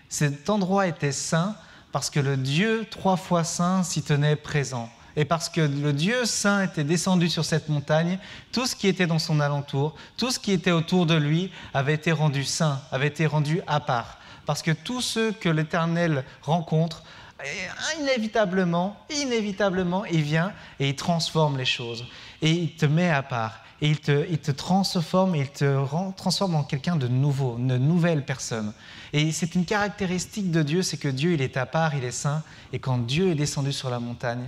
cet endroit était saint parce que le Dieu 3 fois saint s'y tenait présent. Et parce que le Dieu saint était descendu sur cette montagne, tout ce qui était dans son alentour, tout ce qui était autour de lui avait été rendu saint, avait été rendu à part. Parce que tous ceux que l'Éternel rencontre, inévitablement, il vient et il transforme les choses. Et il te met à part. Et il te transforme, et il te transforme en quelqu'un de nouveau, une nouvelle personne. Et c'est une caractéristique de Dieu, c'est que Dieu, il est à part, il est saint. Et quand Dieu est descendu sur la montagne,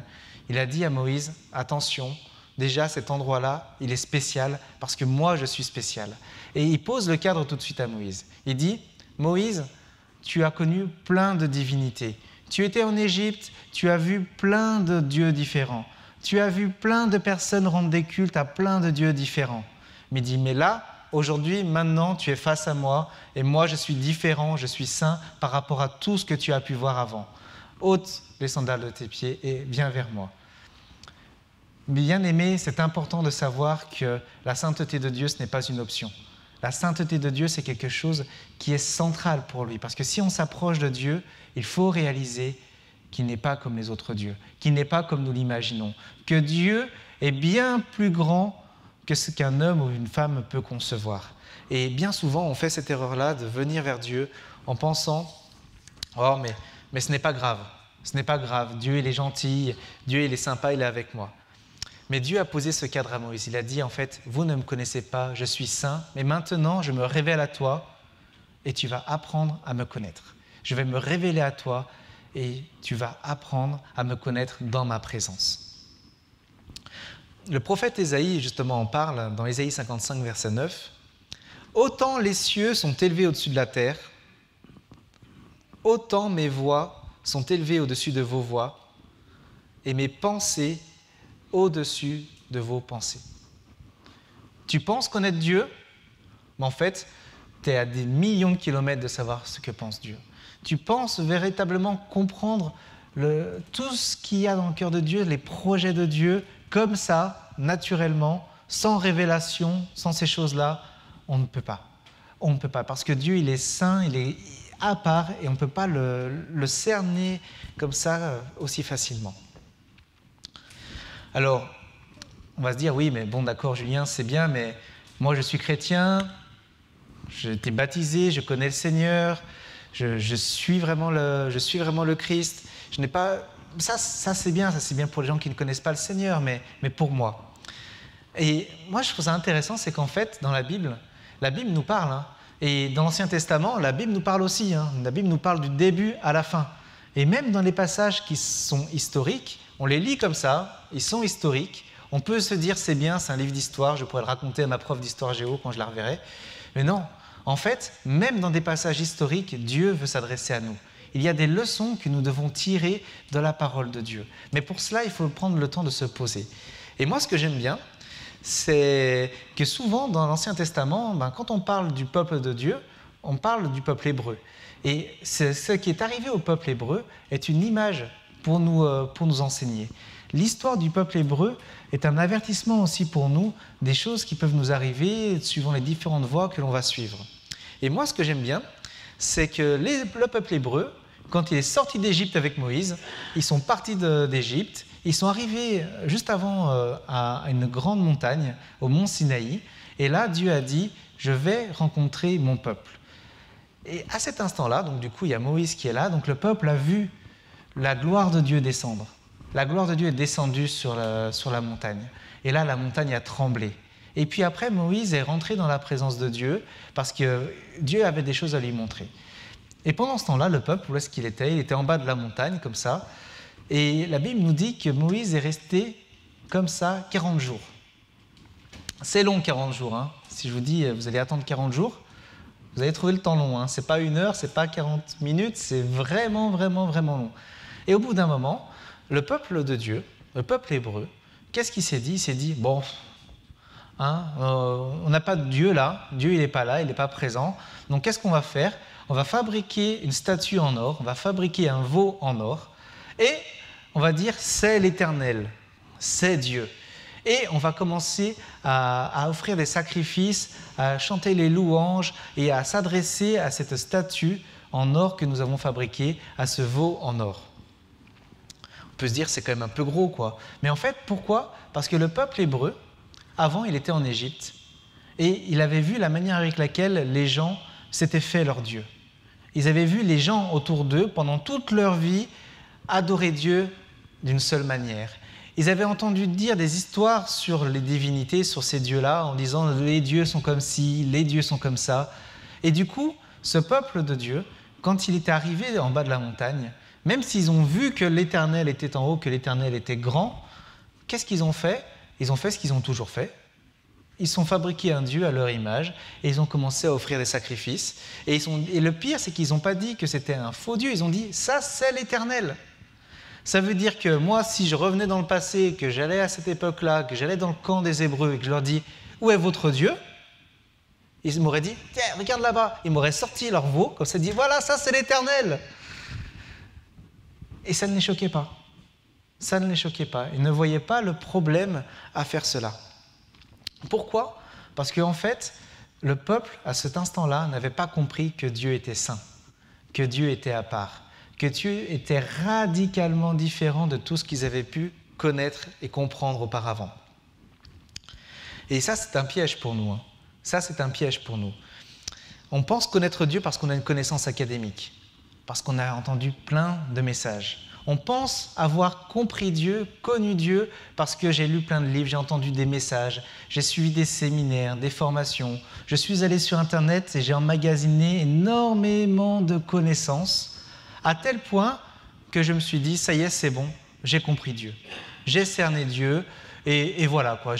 il a dit à Moïse, attention, déjà cet endroit-là, il est spécial parce que moi, je suis spécial. Et il pose le cadre tout de suite à Moïse. Il dit, Moïse, tu as connu plein de divinités. Tu étais en Égypte, tu as vu plein de dieux différents. Tu as vu plein de personnes rendre des cultes à plein de dieux différents. Mais il dit, mais là, aujourd'hui, maintenant, tu es face à moi et moi, je suis différent, je suis saint par rapport à tout ce que tu as pu voir avant. Ôte les sandales de tes pieds et viens vers moi. Bien-aimé, c'est important de savoir que la sainteté de Dieu, ce n'est pas une option. La sainteté de Dieu, c'est quelque chose qui est central pour lui. Parce que si on s'approche de Dieu, il faut réaliser qu'il n'est pas comme les autres dieux, qu'il n'est pas comme nous l'imaginons, que Dieu est bien plus grand que ce qu'un homme ou une femme peut concevoir. Et bien souvent, on fait cette erreur-là de venir vers Dieu en pensant « Oh, mais ce n'est pas grave, ce n'est pas grave, Dieu il est gentil, Dieu il est sympa, il est avec moi. » Mais Dieu a posé ce cadre à Moïse. Il a dit en fait, vous ne me connaissez pas, je suis saint, mais maintenant je me révèle à toi et tu vas apprendre à me connaître. Je vais me révéler à toi et tu vas apprendre à me connaître dans ma présence. Le prophète Ésaïe, justement, en parle dans Ésaïe 55, verset 9. « Autant les cieux sont élevés au-dessus de la terre, autant mes voix sont élevées au-dessus de vos voix et mes pensées au-dessus de vos pensées. » Tu penses connaître Dieu, mais en fait, tu es à des millions de kilomètres de savoir ce que pense Dieu. Tu penses véritablement comprendre tout ce qu'il y a dans le cœur de Dieu, les projets de Dieu, comme ça, naturellement, sans révélation, sans ces choses-là, on ne peut pas. On ne peut pas, parce que Dieu, il est saint, il est à part, et on ne peut pas le cerner comme ça aussi facilement. Alors, on va se dire, oui, mais bon, d'accord, Julien, c'est bien, mais moi, je suis chrétien, j'ai été baptisé, je connais le Seigneur, je suis vraiment le Christ. Je n'ai pas... Ça c'est bien pour les gens qui ne connaissent pas le Seigneur, mais pour moi. Et moi, je trouve ça intéressant, c'est qu'en fait, dans la Bible nous parle, hein, et dans l'Ancien Testament, la Bible nous parle aussi. Hein, la Bible nous parle du début à la fin. Et même dans les passages qui sont historiques, on les lit comme ça, ils sont historiques. On peut se dire, c'est bien, c'est un livre d'histoire, je pourrais le raconter à ma prof d'histoire géo quand je la reverrai. Mais non, en fait, même dans des passages historiques, Dieu veut s'adresser à nous. Il y a des leçons que nous devons tirer de la parole de Dieu. Mais pour cela, il faut prendre le temps de se poser. Et moi, ce que j'aime bien, c'est que souvent, dans l'Ancien Testament, quand on parle du peuple de Dieu, on parle du peuple hébreu. Et ce qui est arrivé au peuple hébreu est une image pour nous enseigner. L'histoire du peuple hébreu est un avertissement aussi pour nous des choses qui peuvent nous arriver suivant les différentes voies que l'on va suivre. Et moi, ce que j'aime bien, c'est que le peuple hébreu, quand il est sorti d'Égypte avec Moïse, ils sont partis d'Égypte, ils sont arrivés juste avant à une grande montagne, au mont Sinaï, et là, Dieu a dit « Je vais rencontrer mon peuple ». Et à cet instant-là, donc du coup, il y a Moïse qui est là, donc le peuple a vu la gloire de Dieu descendre. La gloire de Dieu est descendue sur la montagne. Et là, la montagne a tremblé. Et puis après, Moïse est rentré dans la présence de Dieu parce que Dieu avait des choses à lui montrer. Et pendant ce temps-là, le peuple, où est-ce qu'il était ? Il était en bas de la montagne, comme ça. Et la Bible nous dit que Moïse est resté comme ça 40 jours. C'est long, 40 jours. Hein. Si je vous dis, vous allez attendre 40 jours, vous allez trouver le temps long. Hein. Ce n'est pas 1 heure, ce n'est pas 40 minutes, c'est vraiment, vraiment, vraiment long. Et au bout d'un moment, le peuple de Dieu, le peuple hébreu, qu'est-ce qu'il s'est dit ? Il s'est dit, bon, hein, on n'a pas de Dieu là, Dieu il n'est pas là, il n'est pas présent, donc qu'est-ce qu'on va faire ? On va fabriquer une statue en or, on va fabriquer un veau en or, et on va dire, c'est l'Éternel, c'est Dieu. Et on va commencer à offrir des sacrifices, à chanter les louanges et à s'adresser à cette statue en or que nous avons fabriqué, à ce veau en or. On peut se dire c'est quand même un peu gros, quoi. Mais en fait, pourquoi? Parce que le peuple hébreu, avant, il était en Égypte et il avait vu la manière avec laquelle les gens s'étaient fait leur Dieu. Ils avaient vu les gens autour d'eux, pendant toute leur vie, adorer Dieu d'une seule manière. Ils avaient entendu dire des histoires sur les divinités, sur ces dieux-là, en disant « les dieux sont comme ci, les dieux sont comme ça ». Et du coup, ce peuple de Dieu, quand il était arrivé en bas de la montagne, même s'ils ont vu que l'Éternel était en haut, que l'Éternel était grand, qu'est-ce qu'ils ont fait? Ils ont fait ce qu'ils ont toujours fait. Ils sont fabriqués un Dieu à leur image et ils ont commencé à offrir des sacrifices. Et le pire, c'est qu'ils n'ont pas dit que c'était un faux Dieu, ils ont dit « ça, c'est l'Éternel ». Ça veut dire que moi, si je revenais dans le passé, que j'allais à cette époque-là, que j'allais dans le camp des Hébreux et que je leur dis « où est votre Dieu ?» Ils m'auraient dit « tiens, regarde là-bas ». Ils m'auraient sorti leur veau, comme ça, dit « voilà, ça c'est l'Éternel ». Et ça ne les choquait pas. Ça ne les choquait pas. Ils ne voyaient pas le problème à faire cela. Pourquoi? Parce qu'en fait, le peuple, à cet instant-là, n'avait pas compris que Dieu était saint, que Dieu était à part, que Dieu était radicalement différent de tout ce qu'ils avaient pu connaître et comprendre auparavant. Et ça, c'est un piège pour nous. Ça, c'est un piège pour nous. On pense connaître Dieu parce qu'on a une connaissance académique, parce qu'on a entendu plein de messages. On pense avoir compris Dieu, connu Dieu, parce que j'ai lu plein de livres, j'ai entendu des messages, j'ai suivi des séminaires, des formations. Je suis allé sur Internet et j'ai emmagasiné énormément de connaissances, à tel point que je me suis dit, ça y est, c'est bon, j'ai compris Dieu. J'ai cerné Dieu, et voilà, quoi.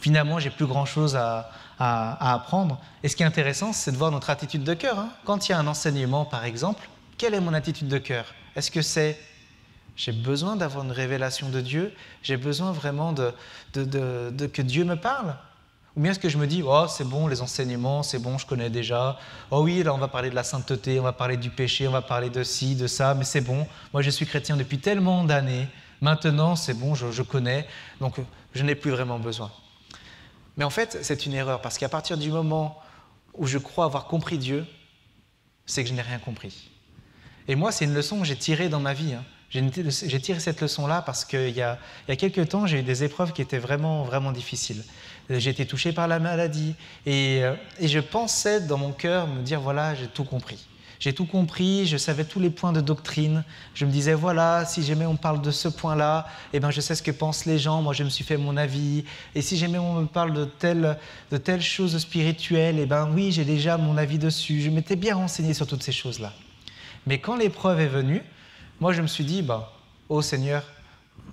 Finalement, j'ai plus grand-chose à apprendre. Et ce qui est intéressant, c'est de voir notre attitude de cœur. Quand il y a un enseignement, par exemple, quelle est mon attitude de cœur? Est-ce que c'est j'ai besoin d'avoir une révélation de Dieu, j'ai besoin vraiment que Dieu me parle? Ou bien est-ce que je me dis, oh c'est bon, les enseignements, c'est bon, je connais déjà, oh oui, là on va parler de la sainteté, on va parler du péché, on va parler de ci, de ça, mais c'est bon, moi je suis chrétien depuis tellement d'années, maintenant c'est bon, je connais, donc je n'ai plus vraiment besoin. Mais en fait, c'est une erreur, parce qu'à partir du moment où je crois avoir compris Dieu, c'est que je n'ai rien compris. Et moi, c'est une leçon que j'ai tirée dans ma vie. J'ai tiré cette leçon-là parce qu'il y a quelques temps, j'ai eu des épreuves qui étaient vraiment, vraiment difficiles. J'ai été touché par la maladie et je pensais dans mon cœur me dire, voilà, j'ai tout compris. J'ai tout compris, je savais tous les points de doctrine. Je me disais, voilà, si jamais on parle de ce point-là, eh ben, je sais ce que pensent les gens, moi je me suis fait mon avis. Et si jamais on me parle de telle chose spirituelle, eh ben, oui, j'ai déjà mon avis dessus. Je m'étais bien renseigné sur toutes ces choses-là. Mais quand l'épreuve est venue, moi je me suis dit, oh Seigneur,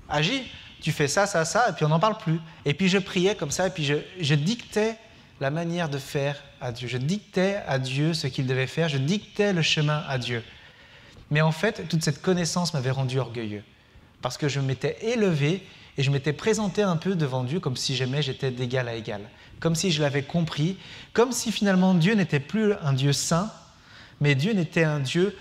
agis, tu fais ça, ça, ça, et puis on n'en parle plus. Et puis je priais comme ça, et puis je dictais la manière de faire à Dieu. Je dictais à Dieu ce qu'il devait faire, je dictais le chemin à Dieu. Mais en fait, toute cette connaissance m'avait rendu orgueilleux, parce que je m'étais élevé et je m'étais présenté un peu devant Dieu comme si jamais j'étais d'égal à égal, comme si je l'avais compris, comme si finalement Dieu n'était plus un Dieu saint, mais Dieu n'était un Dieu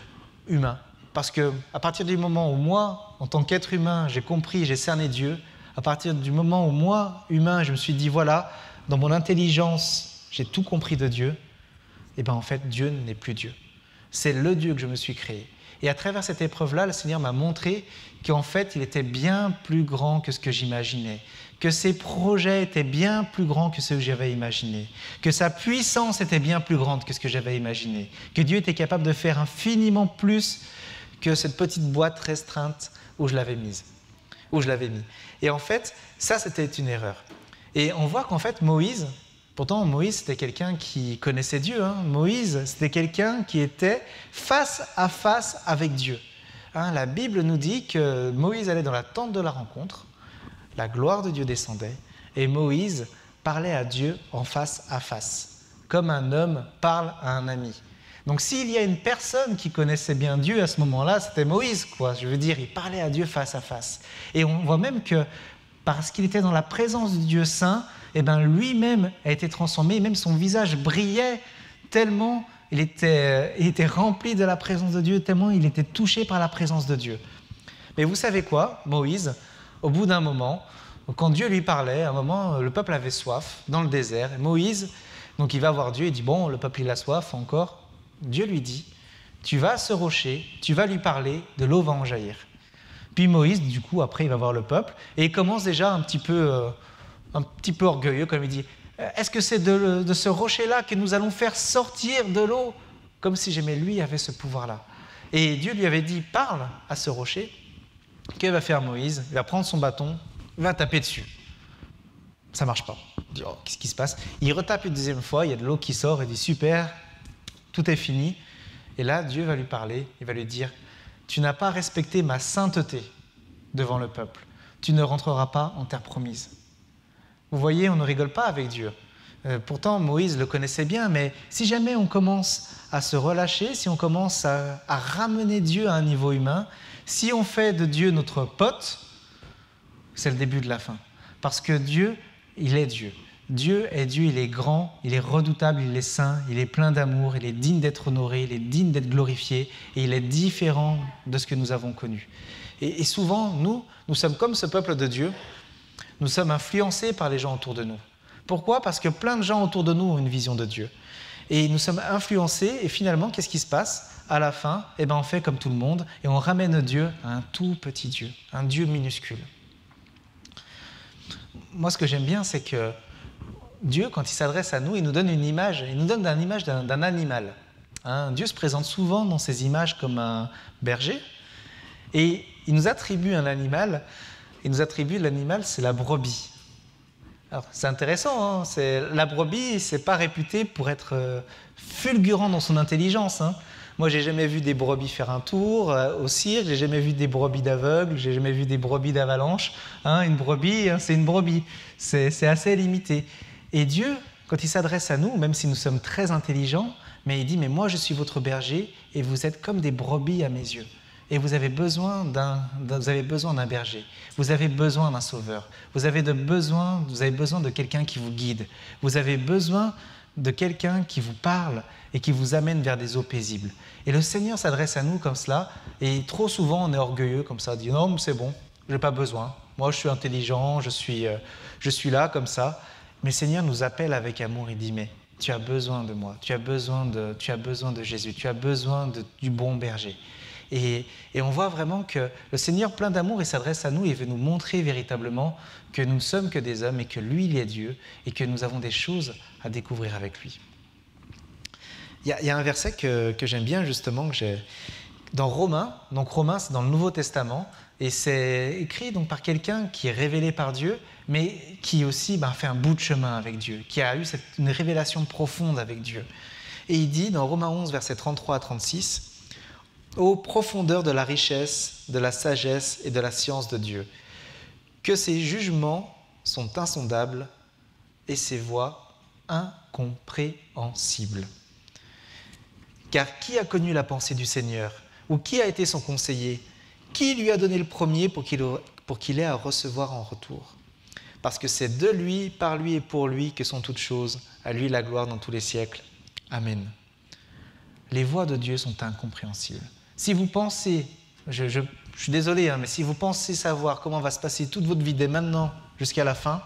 humain. Parce qu'à partir du moment où moi, en tant qu'être humain, j'ai compris, j'ai cerné Dieu, à partir du moment où moi, humain, je me suis dit, voilà, dans mon intelligence, j'ai tout compris de Dieu, et bien en fait, Dieu n'est plus Dieu. C'est le Dieu que je me suis créé. Et à travers cette épreuve-là, le Seigneur m'a montré qu'en fait, il était bien plus grand que ce que j'imaginais, que ses projets étaient bien plus grands que ceux que j'avais imaginés, que sa puissance était bien plus grande que ce que j'avais imaginé, que Dieu était capable de faire infiniment plus que cette petite boîte restreinte où je l'avais mis. Et en fait, ça, c'était une erreur. Et on voit qu'en fait, Moïse, pourtant Moïse, c'était quelqu'un qui connaissait Dieu. Moïse, c'était quelqu'un qui était face à face avec Dieu. La Bible nous dit que Moïse allait dans la tente de la rencontre, la gloire de Dieu descendait, et Moïse parlait à Dieu en face à face, comme un homme parle à un ami. Donc s'il y a une personne qui connaissait bien Dieu à ce moment-là, c'était Moïse, quoi. Je veux dire, il parlait à Dieu face à face. Et on voit même que parce qu'il était dans la présence du Dieu saint, eh ben lui-même a été transformé, même son visage brillait tellement il était rempli de la présence de Dieu, tellement il était touché par la présence de Dieu. Mais vous savez quoi, Moïse, au bout d'un moment, quand Dieu lui parlait, à un moment, le peuple avait soif dans le désert. Et Moïse, donc il va voir Dieu et dit, bon, le peuple il a soif encore. Dieu lui dit tu vas à ce rocher, tu vas lui parler, de l'eau va en jaillir. Puis Moïse, du coup, après, il va voir le peuple, et il commence déjà un petit peu orgueilleux, comme il dit, est-ce que c'est de ce rocher-là que nous allons faire sortir de l'eau? Comme si jamais lui avait ce pouvoir-là. Et Dieu lui avait dit, parle à ce rocher. Qu'est-ce va faire Moïse? Il va prendre son bâton, il va taper dessus. Ça ne marche pas. Il dit, oh, qu'est-ce qui se passe? Il retape une deuxième fois, il y a de l'eau qui sort, il dit, super, tout est fini. Et là, Dieu va lui parler, il va lui dire, tu n'as pas respecté ma sainteté devant le peuple. Tu ne rentreras pas en terre promise. Vous voyez, on ne rigole pas avec Dieu. Pourtant, Moïse le connaissait bien, mais si jamais on commence à se relâcher, si on commence à ramener Dieu à un niveau humain, si on fait de Dieu notre pote, c'est le début de la fin. Parce que Dieu, il est Dieu. Dieu est Dieu, il est grand, il est redoutable, il est saint, il est plein d'amour, il est digne d'être honoré, il est digne d'être glorifié, et il est différent de ce que nous avons connu. Et souvent, nous sommes comme ce peuple de Dieu, nous sommes influencés par les gens autour de nous. Pourquoi? Parce que plein de gens autour de nous ont une vision de Dieu. Et nous sommes influencés, et finalement, qu'est-ce qui se passe? À la fin, on fait comme tout le monde, et on ramène Dieu à un tout petit Dieu, un Dieu minuscule. Moi, ce que j'aime bien, c'est que Dieu, quand il s'adresse à nous, il nous donne une image, il nous donne une image d'un animal. Dieu se présente souvent dans ces images comme un berger, et il nous attribue un animal, l'animal, c'est la brebis. Alors, c'est intéressant, la brebis, c'est pas réputé pour être fulgurant dans son intelligence. Moi, j'ai jamais vu des brebis faire un tour au cirque, j'ai jamais vu des brebis d'aveugle, j'ai jamais vu des brebis d'avalanche. Une brebis, c'est une brebis, c'est assez limité. Et Dieu, quand il s'adresse à nous, même si nous sommes très intelligents, mais il dit, mais moi je suis votre berger et vous êtes comme des brebis à mes yeux. Et vous avez besoin d'un berger, vous avez besoin d'un sauveur, vous avez besoin de quelqu'un qui vous guide, vous avez besoin de quelqu'un qui vous parle et qui vous amène vers des eaux paisibles. Et le Seigneur s'adresse à nous comme cela, et trop souvent on est orgueilleux comme ça, on dit non, mais c'est bon, je n'ai pas besoin, moi je suis intelligent, je suis là comme ça. Mais le Seigneur nous appelle avec amour, il dit mais tu as besoin de moi, tu as besoin de Jésus, tu as besoin du bon berger. Et on voit vraiment que le Seigneur, plein d'amour, il s'adresse à nous et veut nous montrer véritablement que nous ne sommes que des hommes et que lui, il est Dieu et que nous avons des choses à découvrir avec lui. Il y a un verset que j'aime bien justement, dans Romains, donc Romains c'est dans le Nouveau Testament, et c'est écrit donc par quelqu'un qui est révélé par Dieu, mais qui aussi fait un bout de chemin avec Dieu, qui a eu une révélation profonde avec Dieu. Et il dit dans Romains 11, versets 33 à 36, « Ô profondeur de la richesse, de la sagesse et de la science de Dieu, que ses jugements sont insondables et ses voies incompréhensibles. Car qui a connu la pensée du Seigneur? Ou qui a été son conseiller? Qui lui a donné le premier pour qu'il ait à recevoir en retour? Parce que c'est de lui, par lui et pour lui que sont toutes choses. À lui la gloire dans tous les siècles. Amen. » Les voies de Dieu sont incompréhensibles. Si vous pensez, je suis désolé, mais si vous pensez savoir comment va se passer toute votre vie dès maintenant jusqu'à la fin,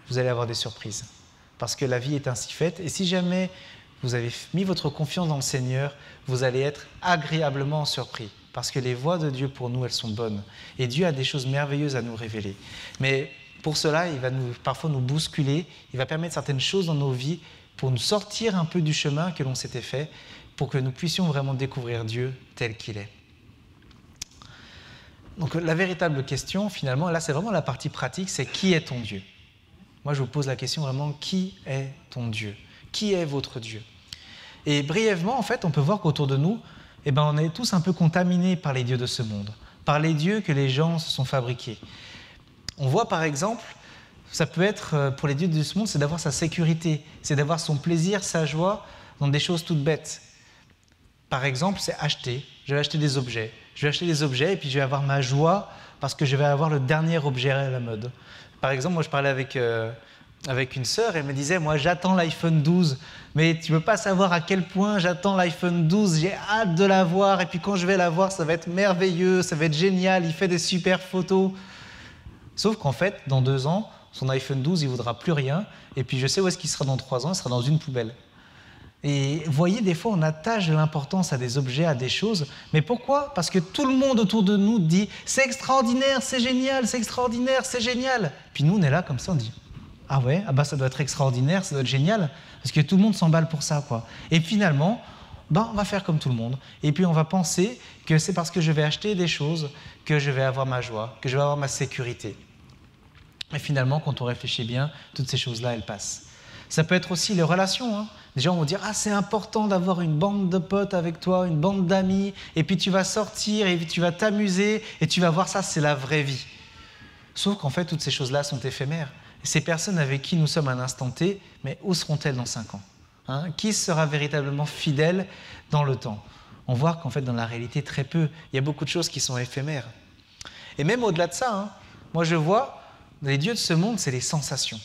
vous allez avoir des surprises. Parce que la vie est ainsi faite. Et si jamais vous avez mis votre confiance dans le Seigneur, vous allez être agréablement surpris. Parce que les voies de Dieu pour nous, elles sont bonnes. Et Dieu a des choses merveilleuses à nous révéler. Mais pour cela, il va parfois nous bousculer, il va permettre certaines choses dans nos vies pour nous sortir un peu du chemin que l'on s'était fait, pour que nous puissions vraiment découvrir Dieu tel qu'il est. Donc la véritable question, finalement, là c'est vraiment la partie pratique, c'est qui est ton Dieu? Moi je vous pose la question vraiment, qui est ton Dieu? Qui est votre Dieu? Et brièvement, en fait, on peut voir qu'autour de nous, on est tous un peu contaminés par les dieux de ce monde, par les dieux que les gens se sont fabriqués. On voit par exemple, ça peut être pour les dieux de ce monde, c'est d'avoir sa sécurité, c'est d'avoir son plaisir, sa joie dans des choses toutes bêtes. Par exemple, c'est acheter. Je vais acheter des objets. Je vais acheter des objets et puis je vais avoir ma joie parce que je vais avoir le dernier objet à la mode. Par exemple, moi je parlais avec une sœur et elle me disait, moi j'attends l'iPhone 12, mais tu ne peux pas savoir à quel point j'attends l'iPhone 12, j'ai hâte de l'avoir et puis quand je vais l'avoir, ça va être merveilleux, ça va être génial, il fait des super photos. Sauf qu'en fait, dans 2 ans, son iPhone 12, il ne vaudra plus rien et puis je sais où est-ce qu'il sera dans 3 ans, il sera dans une poubelle. Et vous voyez, des fois, on attache de l'importance à des objets, à des choses. Mais pourquoi? Parce que tout le monde autour de nous dit « c'est extraordinaire, c'est génial, c'est extraordinaire, c'est génial ». Puis nous, on est là comme ça, on dit « ah ouais, ah bah ça doit être extraordinaire, ça doit être génial ». Parce que tout le monde s'emballe pour ça, quoi. Et finalement, on va faire comme tout le monde. Et puis on va penser que c'est parce que je vais acheter des choses que je vais avoir ma joie, que je vais avoir ma sécurité. Et finalement, quand on réfléchit bien, toutes ces choses-là, elles passent. Ça peut être aussi les relations. Hein. Les gens vont dire « ah, c'est important d'avoir une bande de potes avec toi, une bande d'amis, et puis tu vas sortir, et puis tu vas t'amuser, et tu vas voir ça, c'est la vraie vie. » Sauf qu'en fait, toutes ces choses-là sont éphémères. Ces personnes avec qui nous sommes à un instant T, mais où seront-elles dans 5 ans? Hein? Qui sera véritablement fidèle dans le temps? On voit qu'en fait, dans la réalité, très peu. Il y a beaucoup de choses qui sont éphémères. Et même au-delà de ça, hein, moi je vois, les dieux de ce monde, c'est les sensations.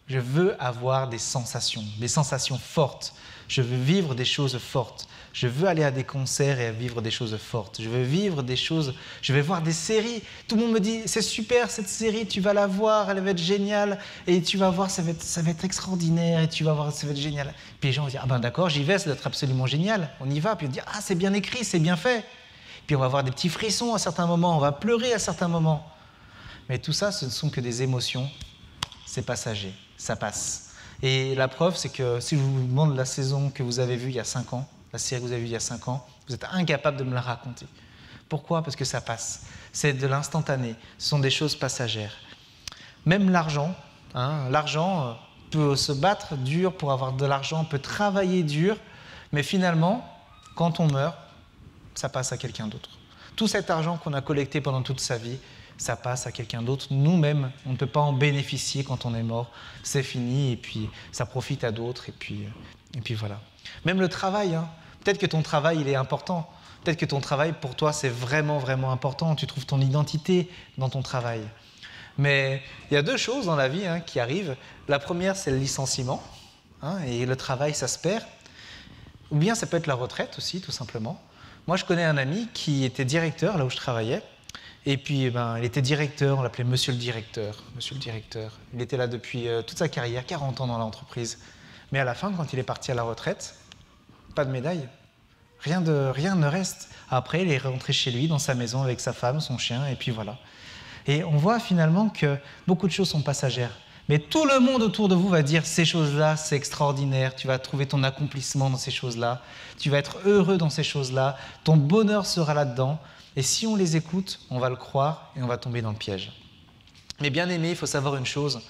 Je veux avoir des sensations fortes. Je veux vivre des choses fortes. Je veux aller à des concerts et vivre des choses fortes. Je veux vivre des choses, je vais voir des séries. Tout le monde me dit, c'est super cette série, tu vas la voir, elle va être géniale. Et tu vas voir, ça va être extraordinaire et tu vas voir, ça va être génial. Puis les gens vont dire, ah ben d'accord, j'y vais, ça doit être absolument génial. On y va, puis on dit, ah c'est bien écrit, c'est bien fait. Puis on va avoir des petits frissons à certains moments, on va pleurer à certains moments. Mais tout ça, ce ne sont que des émotions, c'est passager, ça passe. Et la preuve, c'est que si je vous demande la saison que vous avez vue il y a 5 ans, la série que vous avez vue il y a 5 ans, vous êtes incapable de me la raconter. Pourquoi? Parce que ça passe. C'est de l'instantané. Ce sont des choses passagères. Même l'argent, hein, l'argent peut se battre dur pour avoir de l'argent, peut travailler dur, mais finalement, quand on meurt, ça passe à quelqu'un d'autre. Tout cet argent qu'on a collecté pendant toute sa vie, ça passe à quelqu'un d'autre. Nous-mêmes, on ne peut pas en bénéficier quand on est mort. C'est fini et puis ça profite à d'autres et puis voilà. Même le travail, hein. Peut-être que ton travail, il est important. Peut-être que ton travail, pour toi, c'est vraiment, vraiment important. Tu trouves ton identité dans ton travail. Mais il y a 2 choses dans la vie hein, qui arrivent. La première, c'est le licenciement. Hein, et le travail, ça se perd. Ou bien ça peut être la retraite aussi, tout simplement. Moi, je connais un ami qui était directeur, là où je travaillais. Et puis, il était directeur, on l'appelait Monsieur le Directeur. Monsieur le Directeur. Il était là depuis toute sa carrière, 40 ans dans l'entreprise. Mais à la fin, quand il est parti à la retraite, pas de médaille. Rien ne reste. Après, il est rentré chez lui, dans sa maison, avec sa femme, son chien, et puis voilà. Et on voit finalement que beaucoup de choses sont passagères. Mais tout le monde autour de vous va dire « ces choses-là, c'est extraordinaire, tu vas trouver ton accomplissement dans ces choses-là, tu vas être heureux dans ces choses-là, ton bonheur sera là-dedans. » Et si on les écoute, on va le croire et on va tomber dans le piège. Mais bien aimé, il faut savoir une chose,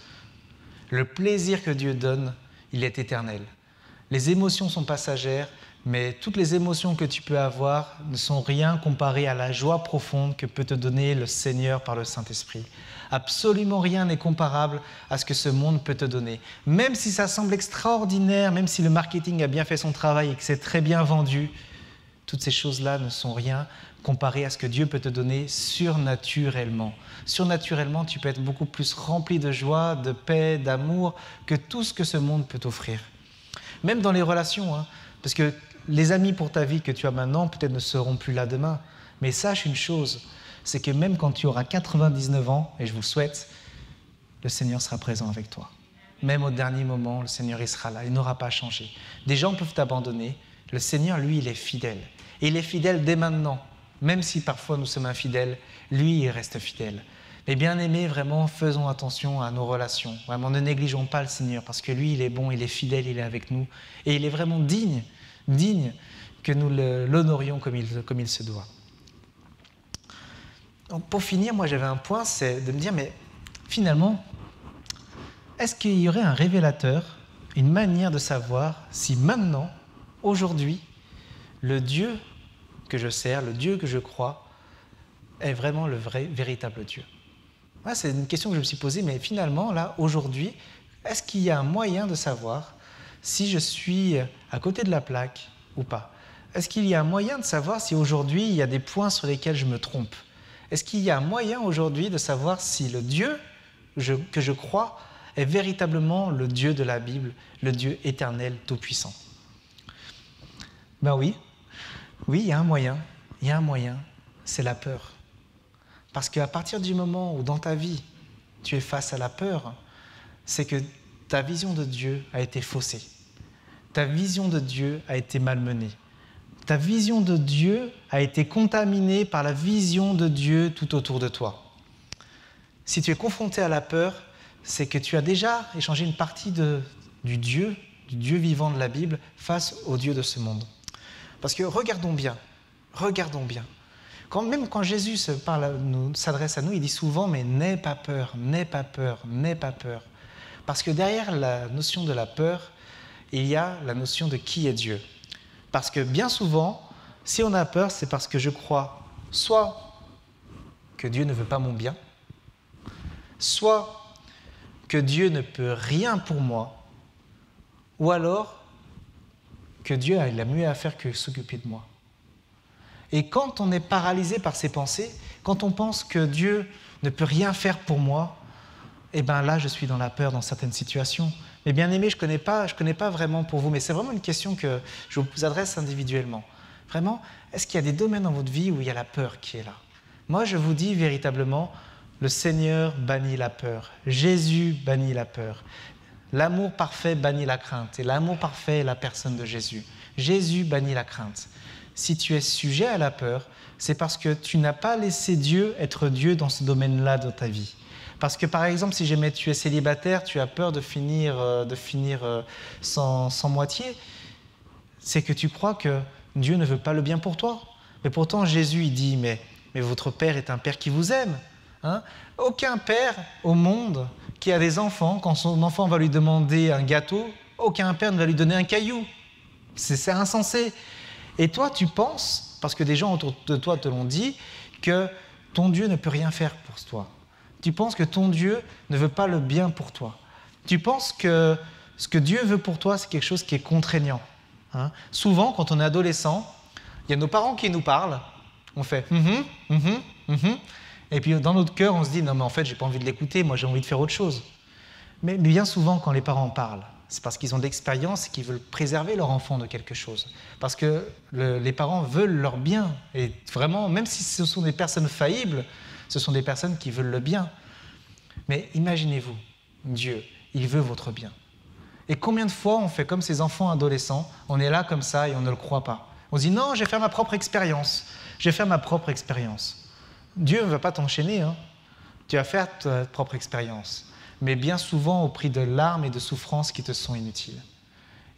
le plaisir que Dieu donne, il est éternel. Les émotions sont passagères, mais toutes les émotions que tu peux avoir ne sont rien comparées à la joie profonde que peut te donner le Seigneur par le Saint-Esprit. Absolument rien n'est comparable à ce que ce monde peut te donner. Même si ça semble extraordinaire, même si le marketing a bien fait son travail et que c'est très bien vendu, toutes ces choses-là ne sont rien comparées à ce que Dieu peut te donner surnaturellement. Surnaturellement, tu peux être beaucoup plus rempli de joie, de paix, d'amour que tout ce que ce monde peut t'offrir. Même dans les relations, hein, parce que les amis pour ta vie que tu as maintenant peut-être ne seront plus là demain. Mais sache une chose, c'est que même quand tu auras 99 ans, et je vous le souhaite, le Seigneur sera présent avec toi. Même au dernier moment, le Seigneur il sera là, il n'aura pas changé. Des gens peuvent t'abandonner, le Seigneur, lui, il est fidèle. Et il est fidèle dès maintenant. Même si parfois nous sommes infidèles, lui, il reste fidèle. Mais bien aimés, vraiment, faisons attention à nos relations. Vraiment, ne négligeons pas le Seigneur, parce que lui, il est bon, il est fidèle, il est avec nous. Et il est vraiment digne que nous l'honorions comme il se doit. Donc, pour finir, moi, j'avais un point, c'est de me dire, mais finalement, est-ce qu'il y aurait un révélateur, une manière de savoir si maintenant, aujourd'hui, le Dieu que je sers, le Dieu que je crois, est vraiment le vrai, véritable Dieu? Ouais, c'est une question que je me suis posée, mais finalement, là, aujourd'hui, est-ce qu'il y a un moyen de savoir si je suis à côté de la plaque ou pas? Est-ce qu'il y a un moyen de savoir si aujourd'hui, il y a des points sur lesquels je me trompe? Est-ce qu'il y a un moyen aujourd'hui de savoir si le Dieu que je crois est véritablement le Dieu de la Bible, le Dieu éternel, tout-puissant? Ben oui, il y a un moyen, c'est la peur. Parce qu'à partir du moment où dans ta vie, tu es face à la peur, c'est que ta vision de Dieu a été faussée. ta vision de Dieu a été malmenée. Ta vision de Dieu a été contaminée par la vision de Dieu tout autour de toi. Si tu es confronté à la peur, c'est que tu as déjà échangé une partie du Dieu vivant de la Bible face au Dieu de ce monde. Parce que regardons bien. Même quand Jésus s'adresse à nous, il dit souvent « mais n'aie pas peur, n'aie pas peur, n'aie pas peur ». Parce que derrière la notion de la peur, il y a la notion de qui est Dieu. Parce que bien souvent, si on a peur, c'est parce que je crois soit que Dieu ne veut pas mon bien, soit que Dieu ne peut rien pour moi, ou alors que Dieu il a mieux à faire que s'occuper de moi. Et quand on est paralysé par ces pensées, quand on pense que Dieu ne peut rien faire pour moi, eh bien là, je suis dans la peur dans certaines situations. Mais bien aimé, je connais pas vraiment pour vous, mais c'est vraiment une question que je vous adresse individuellement. Vraiment, est-ce qu'il y a des domaines dans votre vie où il y a la peur qui est là? Moi, je vous dis véritablement, le Seigneur bannit la peur. Jésus bannit la peur. L'amour parfait bannit la crainte. Et l'amour parfait est la personne de Jésus. Jésus bannit la crainte. Si tu es sujet à la peur, c'est parce que tu n'as pas laissé Dieu être Dieu dans ce domaine-là de ta vie. Parce que par exemple, si jamais tu es célibataire, tu as peur de finir sans moitié, c'est que tu crois que Dieu ne veut pas le bien pour toi. Mais pourtant, Jésus, il dit, mais votre Père est un Père qui vous aime. Hein? Aucun père au monde qui a des enfants, quand son enfant va lui demander un gâteau, aucun père ne va lui donner un caillou. C'est insensé. Et toi, tu penses, parce que des gens autour de toi te l'ont dit, que ton Dieu ne peut rien faire pour toi. Tu penses que ton Dieu ne veut pas le bien pour toi. Tu penses que ce que Dieu veut pour toi, c'est quelque chose qui est contraignant. Hein? Souvent, quand on est adolescent, il y a nos parents qui nous parlent. On fait et puis dans notre cœur, on se dit « Non, mais en fait, j'ai pas envie de l'écouter, moi j'ai envie de faire autre chose. » Mais bien souvent, quand les parents parlent, c'est parce qu'ils ont de l'expérience et qu'ils veulent préserver leur enfant de quelque chose. Parce que les parents veulent leur bien. Et vraiment, même si ce sont des personnes faillibles, ce sont des personnes qui veulent le bien. Mais imaginez-vous, Dieu, il veut votre bien. Et combien de fois on fait comme ces enfants adolescents, on est là comme ça et on ne le croit pas. On se dit non, je vais faire ma propre expérience. Je vais faire ma propre expérience. Dieu ne va pas t'enchaîner. Hein. Tu vas faire ta propre expérience. Mais bien souvent au prix de larmes et de souffrances qui te sont inutiles.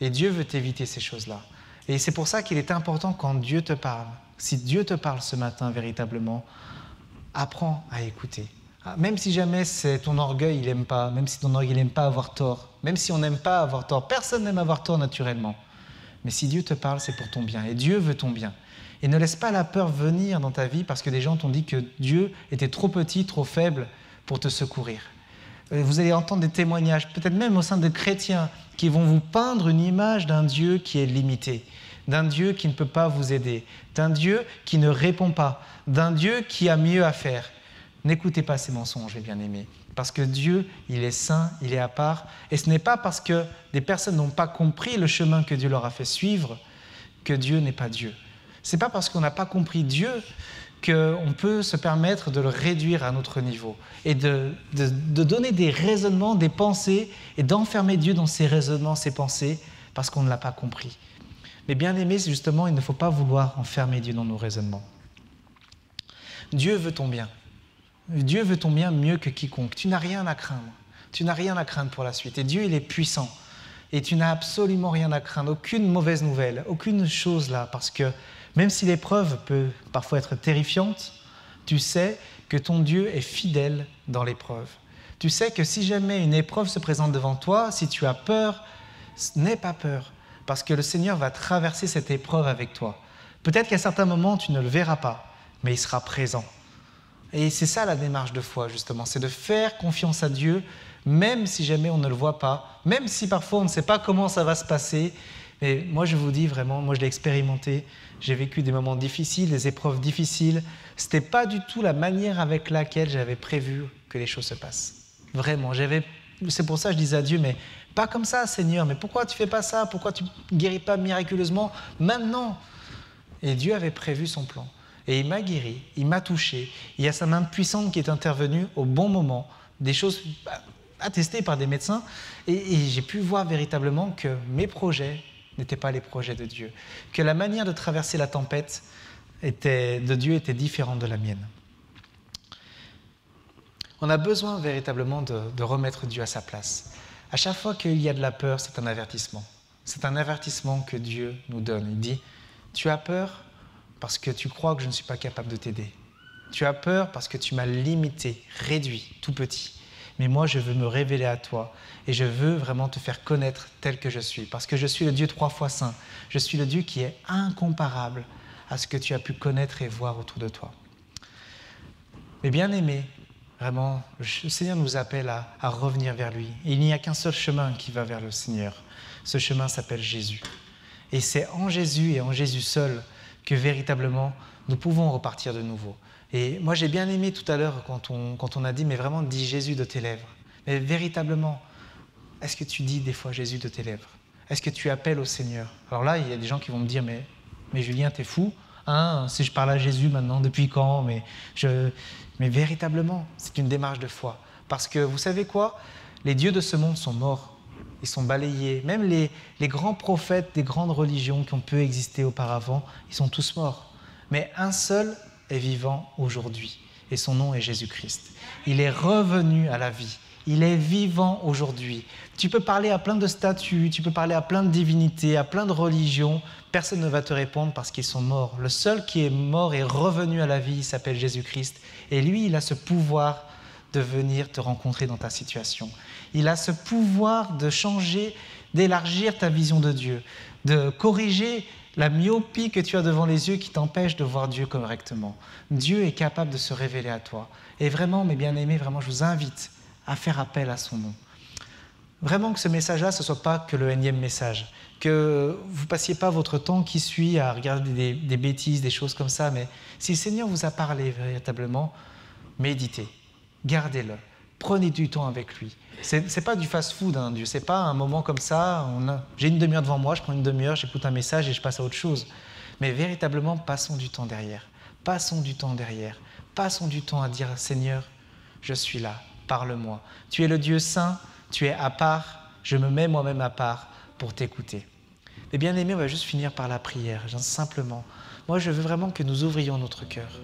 Et Dieu veut t'éviter ces choses-là. Et c'est pour ça qu'il est important quand Dieu te parle. Si Dieu te parle ce matin véritablement, apprends à écouter. Même si jamais c'est ton orgueil, il n'aime pas, même si ton orgueil n'aime pas avoir tort, même si on n'aime pas avoir tort, personne n'aime avoir tort naturellement. Mais si Dieu te parle, c'est pour ton bien. Et Dieu veut ton bien. Et ne laisse pas la peur venir dans ta vie parce que des gens t'ont dit que Dieu était trop petit, trop faible pour te secourir. Vous allez entendre des témoignages, peut-être même au sein de chrétiens, qui vont vous peindre une image d'un Dieu qui est limité, d'un Dieu qui ne peut pas vous aider, d'un Dieu qui ne répond pas, d'un Dieu qui a mieux à faire. N'écoutez pas ces mensonges, les bien-aimés, parce que Dieu, il est saint, il est à part, et ce n'est pas parce que des personnes n'ont pas compris le chemin que Dieu leur a fait suivre que Dieu n'est pas Dieu. Ce n'est pas parce qu'on n'a pas compris Dieu qu'on peut se permettre de le réduire à un autre niveau et de donner des raisonnements, des pensées et d'enfermer Dieu dans ses raisonnements, ses pensées parce qu'on ne l'a pas compris. Mais bien aimé, justement, il ne faut pas vouloir enfermer Dieu dans nos raisonnements. Dieu veut ton bien. Dieu veut ton bien mieux que quiconque. Tu n'as rien à craindre. Tu n'as rien à craindre pour la suite. Et Dieu, il est puissant. Et tu n'as absolument rien à craindre, aucune mauvaise nouvelle, aucune chose là, parce que même si l'épreuve peut parfois être terrifiante, tu sais que ton Dieu est fidèle dans l'épreuve. Tu sais que si jamais une épreuve se présente devant toi, si tu as peur, n'aie pas peur, parce que le Seigneur va traverser cette épreuve avec toi. Peut-être qu'à certains moments, tu ne le verras pas, mais il sera présent. Et c'est ça la démarche de foi, justement, c'est de faire confiance à Dieu, même si jamais on ne le voit pas, même si parfois on ne sait pas comment ça va se passer. Mais moi, je vous dis vraiment, moi je l'ai expérimenté, j'ai vécu des moments difficiles, des épreuves difficiles. Ce n'était pas du tout la manière avec laquelle j'avais prévu que les choses se passent. Vraiment, c'est pour ça que je disais à Dieu, mais pas comme ça, Seigneur, mais pourquoi tu ne fais pas ça? Pourquoi tu ne guéris pas miraculeusement maintenant? Et Dieu avait prévu son plan. Et il m'a guéri, il m'a touché. Il y a sa main puissante qui est intervenue au bon moment, des choses attestées par des médecins. Et j'ai pu voir véritablement que mes projets n'étaient pas les projets de Dieu, que la manière de traverser la tempête de Dieu était différente de la mienne. On a besoin véritablement de remettre Dieu à sa place. À chaque fois qu'il y a de la peur, c'est un avertissement. C'est un avertissement que Dieu nous donne. Il dit, tu as peur parce que tu crois que je ne suis pas capable de t'aider. Tu as peur parce que tu m'as limité, réduit, tout petit. Mais moi, je veux me révéler à toi et je veux vraiment te faire connaître tel que je suis. Parce que je suis le Dieu 3 fois saint. Je suis le Dieu qui est incomparable à ce que tu as pu connaître et voir autour de toi. Mais bien aimé, vraiment, le Seigneur nous appelle à revenir vers lui. Et il n'y a qu'un seul chemin qui va vers le Seigneur. Ce chemin s'appelle Jésus. Et c'est en Jésus et en Jésus seul que véritablement nous pouvons repartir de nouveau. Et moi j'ai bien aimé tout à l'heure quand on a dit, mais vraiment dis Jésus de tes lèvres. Mais véritablement, est-ce que tu dis des fois Jésus de tes lèvres? Est-ce que tu appelles au Seigneur? Alors là, il y a des gens qui vont me dire, mais Julien, t'es fou, hein, si je parle à Jésus maintenant, depuis quand? Mais véritablement, c'est une démarche de foi. Parce que vous savez quoi? Les dieux de ce monde sont morts. Ils sont balayés. Même les grands prophètes des grandes religions qui ont pu exister auparavant, ils sont tous morts. Mais un seul est vivant aujourd'hui. Et son nom est Jésus-Christ. Il est revenu à la vie. Il est vivant aujourd'hui. Tu peux parler à plein de statues, tu peux parler à plein de divinités, à plein de religions. Personne ne va te répondre parce qu'ils sont morts. Le seul qui est mort et revenu à la vie, il s'appelle Jésus-Christ. Et lui, il a ce pouvoir de venir te rencontrer dans ta situation. Il a ce pouvoir de changer, d'élargir ta vision de Dieu, de corriger la myopie que tu as devant les yeux qui t'empêche de voir Dieu correctement. Dieu est capable de se révéler à toi. Et vraiment, mes bien-aimés, vraiment, je vous invite à faire appel à son nom. Vraiment que ce message-là, ce ne soit pas que le énième message, que vous ne passiez pas votre temps qui suit à regarder des bêtises, des choses comme ça, mais si le Seigneur vous a parlé véritablement, méditez, gardez-le, prenez du temps avec lui. Ce n'est pas du fast-food, hein, Dieu, ce n'est pas un moment comme ça, j'ai une demi-heure devant moi, je prends une demi-heure, j'écoute un message et je passe à autre chose. Mais véritablement, passons du temps derrière, passons du temps derrière, passons du temps à dire « Seigneur, je suis là, parle-moi. Tu es le Dieu saint, tu es à part, je me mets moi-même à part pour t'écouter. » Mais bien aimé, on va juste finir par la prière, simplement. Moi, je veux vraiment que nous ouvrions notre cœur,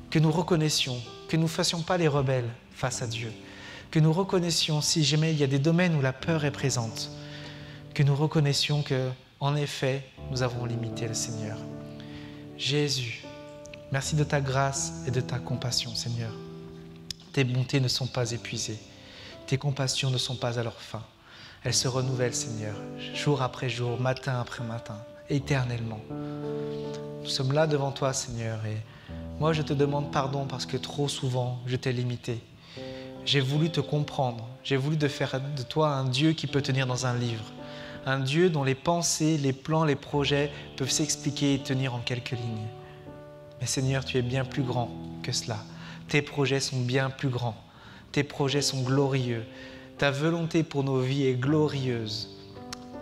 que nous reconnaissions, que nous ne fassions pas les rebelles face à Dieu, que nous reconnaissions, si jamais il y a des domaines où la peur est présente, que nous reconnaissions que, en effet, nous avons limité le Seigneur. Jésus, merci de ta grâce et de ta compassion, Seigneur. Tes bontés ne sont pas épuisées. Tes compassions ne sont pas à leur fin. Elles se renouvellent, Seigneur, jour après jour, matin après matin, éternellement. Nous sommes là devant toi, Seigneur, et moi je te demande pardon parce que trop souvent je t'ai limité. J'ai voulu te comprendre, j'ai voulu de faire de toi un Dieu qui peut tenir dans un livre, un Dieu dont les pensées, les plans, les projets peuvent s'expliquer et tenir en quelques lignes. Mais Seigneur, tu es bien plus grand que cela. Tes projets sont bien plus grands. Tes projets sont glorieux. Ta volonté pour nos vies est glorieuse.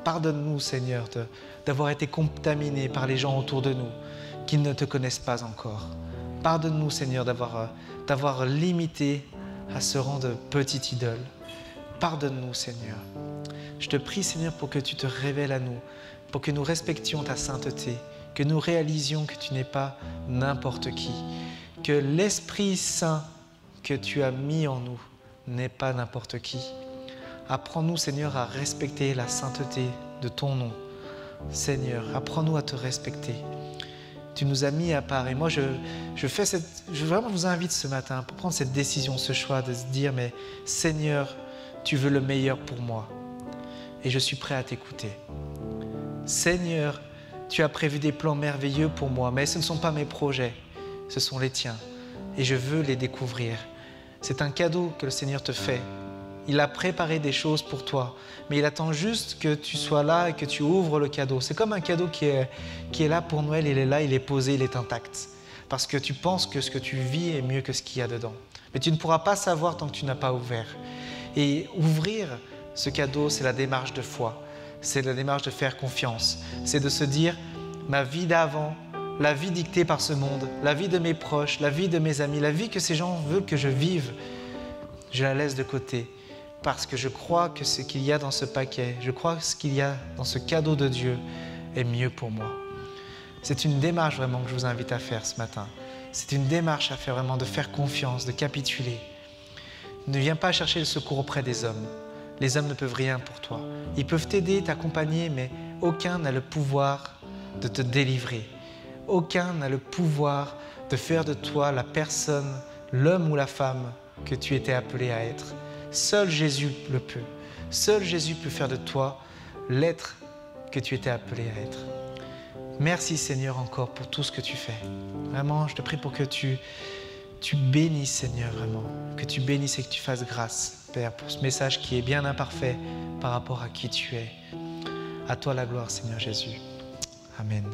Pardonne-nous, Seigneur, d'avoir été contaminés par les gens autour de nous qui ne te connaissent pas encore. Pardonne-nous, Seigneur, d'avoir limité à ce rang de petite idole. Pardonne-nous, Seigneur. Je te prie, Seigneur, pour que tu te révèles à nous, pour que nous respections ta sainteté, que nous réalisions que tu n'es pas n'importe qui, que l'Esprit Saint que tu as mis en nous n'est pas n'importe qui. Apprends-nous, Seigneur, à respecter la sainteté de ton nom. Seigneur, apprends-nous à te respecter. Tu nous as mis à part. Et moi, je vraiment vous invite ce matin pour prendre cette décision, ce choix de se dire, mais Seigneur, tu veux le meilleur pour moi. Et je suis prêt à t'écouter. Seigneur, tu as prévu des plans merveilleux pour moi, mais ce ne sont pas mes projets, ce sont les tiens. Et je veux les découvrir. C'est un cadeau que le Seigneur te fait. Il a préparé des choses pour toi, mais il attend juste que tu sois là et que tu ouvres le cadeau. C'est comme un cadeau qui est là pour Noël, il est là, il est posé, il est intact. Parce que tu penses que ce que tu vis est mieux que ce qu'il y a dedans. Mais tu ne pourras pas savoir tant que tu n'as pas ouvert. Et ouvrir ce cadeau, c'est la démarche de foi. C'est la démarche de faire confiance. C'est de se dire, ma vie d'avant, la vie dictée par ce monde, la vie de mes proches, la vie de mes amis, la vie que ces gens veulent que je vive, je la laisse de côté. parce que je crois que ce qu'il y a dans ce paquet, je crois que ce qu'il y a dans ce cadeau de Dieu est mieux pour moi. C'est une démarche vraiment que je vous invite à faire ce matin. C'est une démarche à faire vraiment, de faire confiance, de capituler. Ne viens pas chercher le secours auprès des hommes. Les hommes ne peuvent rien pour toi. Ils peuvent t'aider, t'accompagner, mais aucun n'a le pouvoir de te délivrer. Aucun n'a le pouvoir de faire de toi la personne, l'homme ou la femme que tu étais appelé à être. Seul Jésus le peut. Seul Jésus peut faire de toi l'être que tu étais appelé à être. Merci Seigneur encore pour tout ce que tu fais. Vraiment, je te prie pour que tu bénisses Seigneur vraiment. Que tu bénisses et que tu fasses grâce Père pour ce message qui est bien imparfait par rapport à qui tu es. À toi la gloire Seigneur Jésus. Amen.